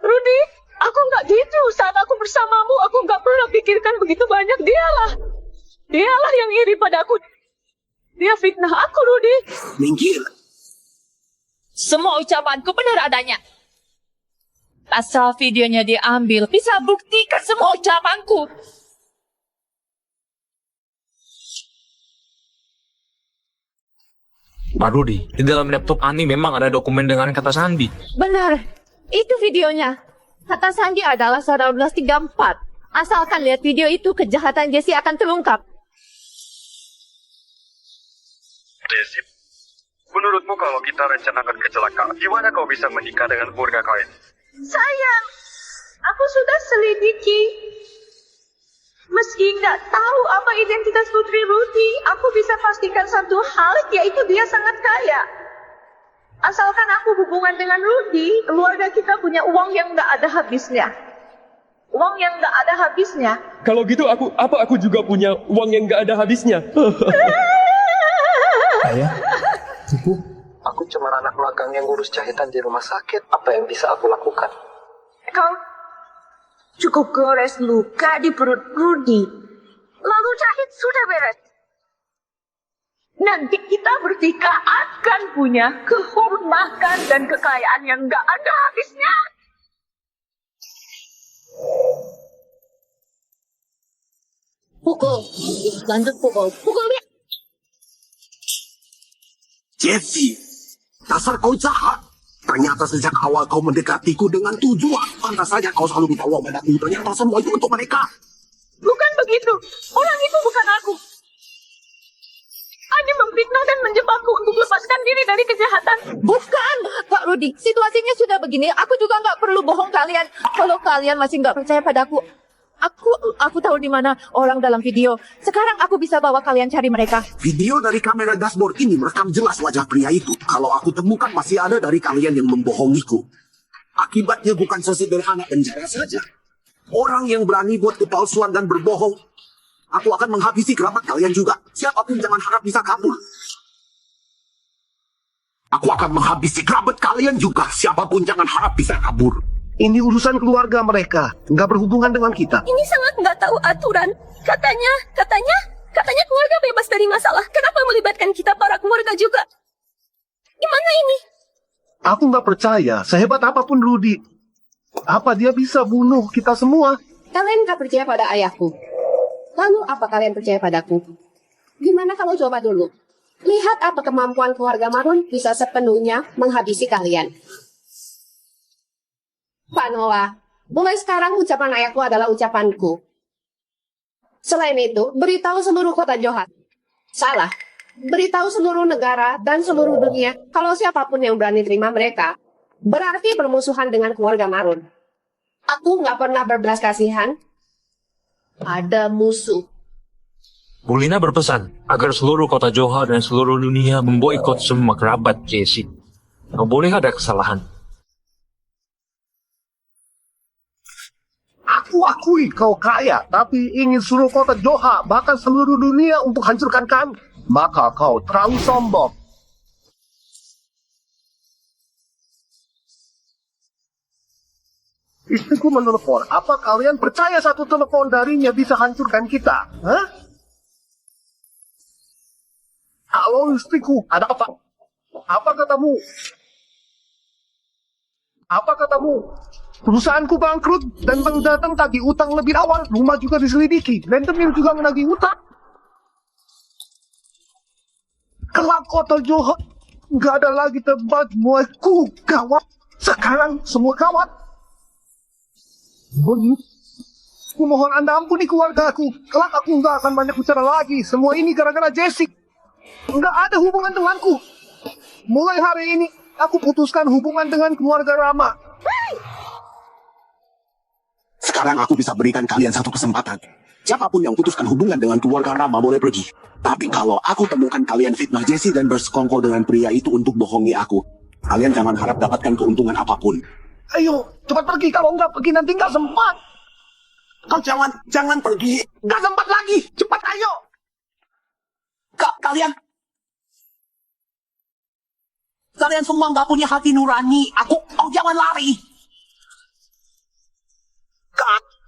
Rudy, aku nggak gitu. Saat aku bersamamu, aku nggak pernah pikirkan begitu banyak. Dialah yang iri padaku. Dia fitnah aku, Rudy. Minggir. Semua ucapanku benar adanya. Asal videonya diambil, bisa buktikan semua ucapanku. Pak Rudi, di dalam laptop Ani memang ada dokumen dengan kata sandi. Benar, itu videonya. Kata Sandi adalah 1934. Asalkan lihat video itu, kejahatan Jessie akan terungkap. Jessie, menurutmu kalau kita rencanakan kecelakaan, gimana kau bisa menikah dengan keluarga kau ini? Sayang, aku sudah selidiki. Meski nggak tahu apa identitas Putri Rudy, aku bisa pastikan satu hal, yaitu dia sangat kaya. Asalkan aku hubungan dengan Rudy, keluarga kita punya uang yang nggak ada habisnya. Uang yang nggak ada habisnya. Kalau gitu aku juga punya uang yang nggak ada habisnya. Ayah, cukup. Aku cuma anak magang yang ngurus jahitan di rumah sakit. Apa yang bisa aku lakukan? Kau cukup gores luka di perut Rudy. Lalu jahit sudah beres. Nanti kita bertiga akan punya kehormatan dan kekayaan yang gak ada habisnya. Pukul. Lanjut pukul. Pukul dia. Jessie, dasar kau jahat. Ternyata sejak awal kau mendekatiku dengan tujuan. Pantas saja kau selalu minta uang padaku. Ternyata semua itu untuk mereka. Bukan begitu. Orang itu bukan aku. Ani memfitnah dan menjebakku untuk lepaskan diri dari kejahatan. Bukan, Pak Rudi. Situasinya sudah begini. Aku juga nggak perlu bohong kalian. Kalau kalian masih nggak percaya padaku, aku tahu di mana orang dalam video. Sekarang aku bisa bawa kalian cari mereka. Video dari kamera dashboard ini merekam jelas wajah pria itu. Kalau aku temukan masih ada dari kalian yang membohongiku. Akibatnya bukan sesederhana penjara saja. Orang yang berani buat kepalsuan dan berbohong, aku akan menghabisi kerabat kalian juga. Siapapun jangan harap bisa kabur. Aku akan menghabisi kerabat kalian juga. Siapapun jangan harap bisa kabur. Ini urusan keluarga mereka, nggak berhubungan dengan kita. Ini sangat nggak tahu aturan. Katanya keluarga bebas dari masalah. Kenapa melibatkan kita para keluarga juga? Gimana ini? Aku nggak percaya, sehebat apapun Rudy. Apa dia bisa bunuh kita semua? Kalian gak percaya pada ayahku. Lalu apa kalian percaya padaku? Gimana kalau coba dulu? Lihat apa kemampuan keluarga Marun bisa sepenuhnya menghabisi kalian. Pak Noah, mulai sekarang ucapan ayahku adalah ucapanku. Selain itu, beritahu seluruh kota Johar. Salah. Beritahu seluruh negara dan seluruh dunia kalau siapapun yang berani terima mereka berarti bermusuhan dengan keluarga Marun. Aku nggak pernah berbelas kasihan. Ada musuh. Bulina berpesan agar seluruh kota Johor dan seluruh dunia memboikot semua kerabat Jesse. Nggak boleh ada kesalahan. Aku akui kau kaya, tapi ingin suruh kota Johor, bahkan seluruh dunia untuk hancurkan kami. Maka kau terlalu sombong. Istriku menelepon. Apa kalian percaya satu telepon darinya bisa hancurkan kita? Hah? Halo istriku, ada apa? Apa katamu? Apa katamu? Perusahaanku bangkrut dan baru datang tagih utang lebih awal. Rumah juga diselidiki. Lentemil juga menagih utang. Kelak kota Johor nggak ada lagi tempat buatku, gawat. Sekarang semua gawat. Aku mohon Anda ampuni keluargaku. Kelak aku nggak akan banyak bicara lagi. Semua ini gara-gara Jessica. Nggak ada hubungan denganku. Mulai hari ini, aku putuskan hubungan dengan keluarga Rama. Sekarang aku bisa berikan kalian satu kesempatan. Siapapun yang putuskan hubungan dengan keluarga Rama boleh pergi. Tapi kalau aku temukan kalian fitnah Jesse dan bersekongkol dengan pria itu untuk bohongi aku, kalian jangan harap dapatkan keuntungan apapun. Ayo, cepat pergi. Kalau nggak pergi nanti nggak sempat. Kau jangan pergi. Nggak sempat lagi. Cepat ayo. Kalian semua nggak punya hati nurani. Kau jangan lari.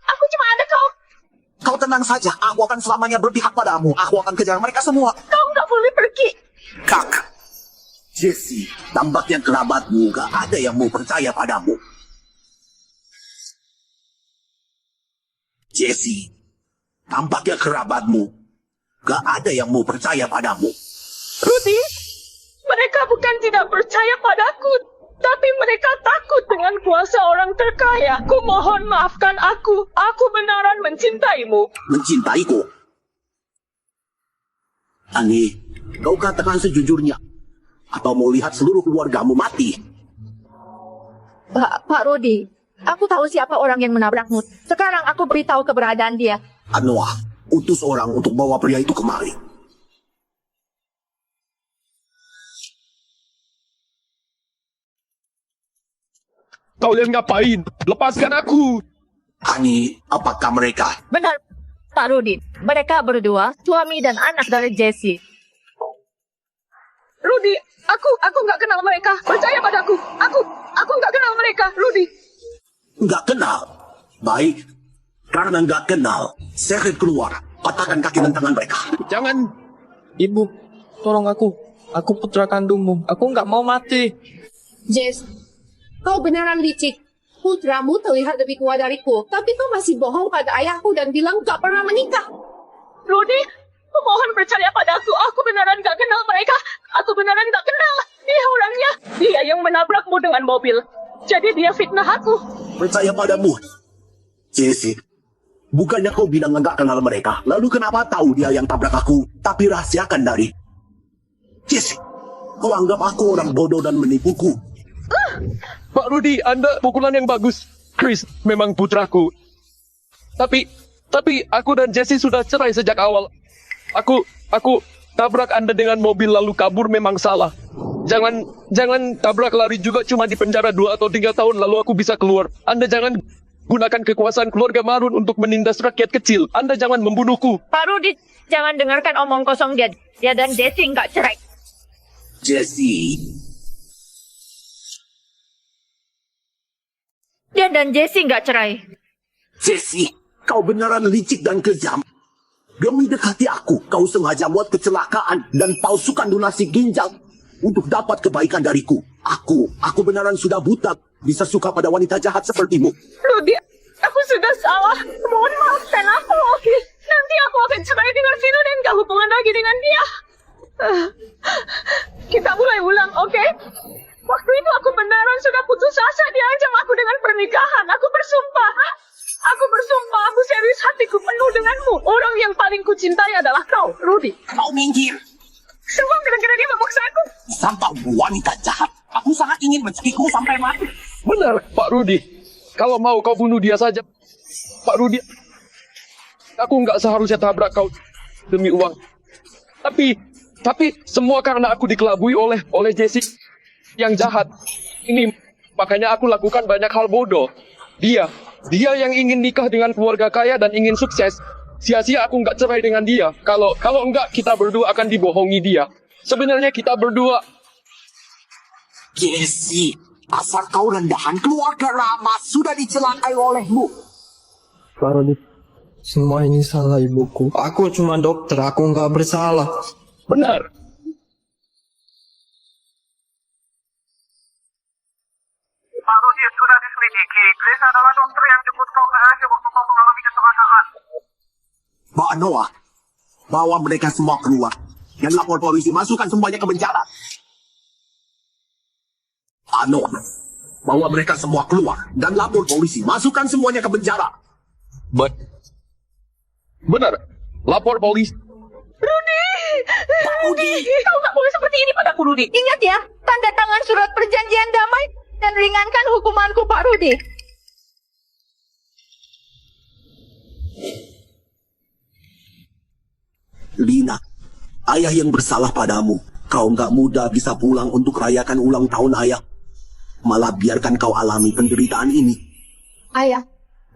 Aku cuma ada kau. Kau tenang saja. Aku akan selamanya berpihak padamu. Aku akan kejar mereka semua. Kau nggak boleh pergi. Kak, Jesse, tampaknya kerabatmu gak ada yang mau percaya padamu. Jesse, tampaknya kerabatmu gak ada yang mau percaya padamu. Rudy, mereka bukan tidak percaya padaku, tapi mereka takut dengan kuasa orang terkaya. Ku mohon maafkan aku. Aku benaran mencintaimu. Mencintaiku? Ani, kau katakan sejujurnya. Atau mau lihat seluruh keluargamu mati? Pak Rudy, aku tahu siapa orang yang menabrakmu. Sekarang aku beritahu keberadaan dia. Anoa, utus orang untuk bawa pria itu kemari. Kalian ngapain? Lepaskan aku! Ani, apakah mereka? Benar, Pak Rudy. Mereka berdua, suami dan anak dari Jesse. Rudy, aku nggak kenal mereka. Percaya padaku. Aku nggak kenal mereka, Rudy. Nggak kenal? Baik. Karena nggak kenal, saya keluar. Patahkan kaki dan tangan mereka. Jangan. Ibu, tolong aku. Aku putra kandungmu. Aku nggak mau mati. Jess, kau beneran licik. Putramu terlihat lebih tua dariku, tapi kau masih bohong pada ayahku dan bilang gak pernah menikah. Rudy, mohon percaya padaku. Aku beneran gak kenal mereka. Aku beneran gak kenal. Dia orangnya. Dia yang menabrakmu dengan mobil. Jadi dia fitnah aku. Percaya padamu. Jesse, bukannya kau bilang nggak kenal mereka, lalu kenapa tahu dia yang tabrak aku, tapi rahasiakan dari... Jesse, kau anggap aku orang bodoh dan menipuku. Pak Rudy, Anda pukulan yang bagus. Chris memang putraku. Tapi aku dan Jesse sudah cerai sejak awal. Aku tabrak Anda dengan mobil lalu kabur memang salah. Jangan tabrak lari juga, cuma di penjara 2 atau 3 tahun lalu aku bisa keluar. Anda jangan gunakan kekuasaan keluarga Marun untuk menindas rakyat kecil. Anda jangan membunuhku. Pak Rudy, jangan dengarkan omong kosong dia. Dia dan Jesse nggak cerai. Jesse. Dia dan Jesse nggak cerai. Jesse, kau beneran licik dan kejam. Demi dekati aku, kau sengaja buat kecelakaan dan palsukan donasi ginjal untuk dapat kebaikan dariku. Aku beneran sudah buta, bisa suka pada wanita jahat sepertimu. Rudy, aku sudah salah. Mohon maafkan aku, oke? Nanti aku akan cerai dengan Vino dan gak hubungan lagi dengan dia. Kita mulai ulang, oke? Waktu itu aku beneran sudah putus asa. Dia ancam aku dengan pernikahan. Aku bersumpah. Aku serius, hatiku penuh denganmu. Orang yang paling kucintai adalah kau, Rudy. Kau minggir. Semua gara-gara dia memaksa aku. Sampai wanita jahat. Aku sangat ingin mencegahmu sampai mati. Benar, Pak Rudi. Kalau mau kau bunuh dia saja, Pak Rudi. Aku nggak seharusnya tabrak kau demi uang. Tapi semua karena aku dikelabui oleh Jesse yang jahat. Ini makanya aku lakukan banyak hal bodoh. Dia yang ingin nikah dengan keluarga kaya dan ingin sukses. Sia-sia aku nggak cerai dengan dia. Kalau enggak, kita berdua akan dibohongi dia. Sebenarnya kita berdua. Jesse, asal kau rendahan, keluarga Rama sudah dicelakai olehmu. Pak Rudi, semua ini salah ibuku. Aku cuma dokter, aku nggak bersalah. Benar. Pak Rudi sudah diselidiki. Chris adalah dokter yang jemput kau ke Asia waktu kau mengalami kecelakaan. Pak Noah, bawa mereka semua keluar. Dan lapor polisi, masukkan semuanya ke penjara. Pak Noah, bawa mereka semua keluar. Dan lapor polisi, masukkan semuanya ke penjara. Benar. Lapor polisi. Rudi! Rudi! Kau nggak boleh seperti ini padaku, Rudi. Ingat ya, tanda tangan surat perjanjian damai dan ringankan hukumanku, Pak Rudi. Lina, ayah yang bersalah padamu. Kau nggak mudah bisa pulang untuk rayakan ulang tahun ayah. Malah biarkan kau alami penderitaan ini. Ayah,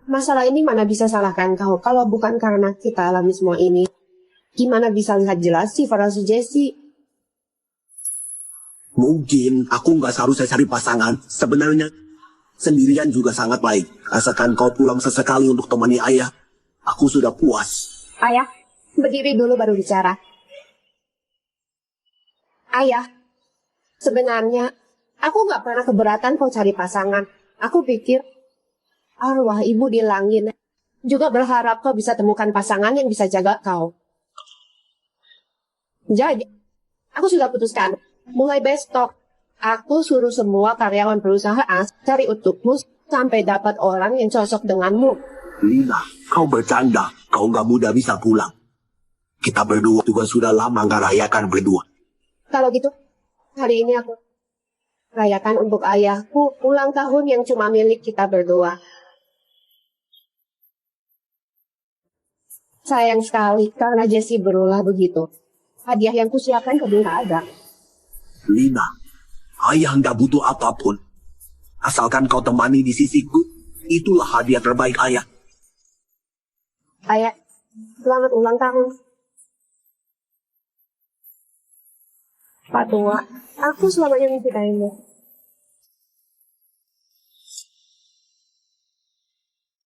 masalah ini mana bisa salahkan kau kalau bukan karena kita alami semua ini. Gimana bisa lihat jelas sih si Jesse? Mungkin aku nggak seharusnya cari pasangan. Sebenarnya sendirian juga sangat baik. Asalkan kau pulang sesekali untuk temani ayah, aku sudah puas. Ayah, berdiri dulu baru bicara. Ayah, sebenarnya aku nggak pernah keberatan kau cari pasangan. Aku pikir arwah ibu di langit juga berharap kau bisa temukan pasangan yang bisa jaga kau. Jadi, aku sudah putuskan. Mulai besok, aku suruh semua karyawan perusahaan cari untukmu sampai dapat orang yang cocok denganmu. Lina, kau bercanda. Kau nggak mudah bisa pulang. Kita berdua juga sudah lama nggak rayakan berdua. Kalau gitu, hari ini aku rayakan untuk ayahku ulang tahun yang cuma milik kita berdua. Sayang sekali karena Jesse berulah begitu. Hadiah yang kusiapkan kebun tak ada. Lina, ayah nggak butuh apapun. Asalkan kau temani di sisiku, itulah hadiah terbaik ayah. Ayah, selamat ulang tahun. Pak Tua, aku selamanya mencintaimu.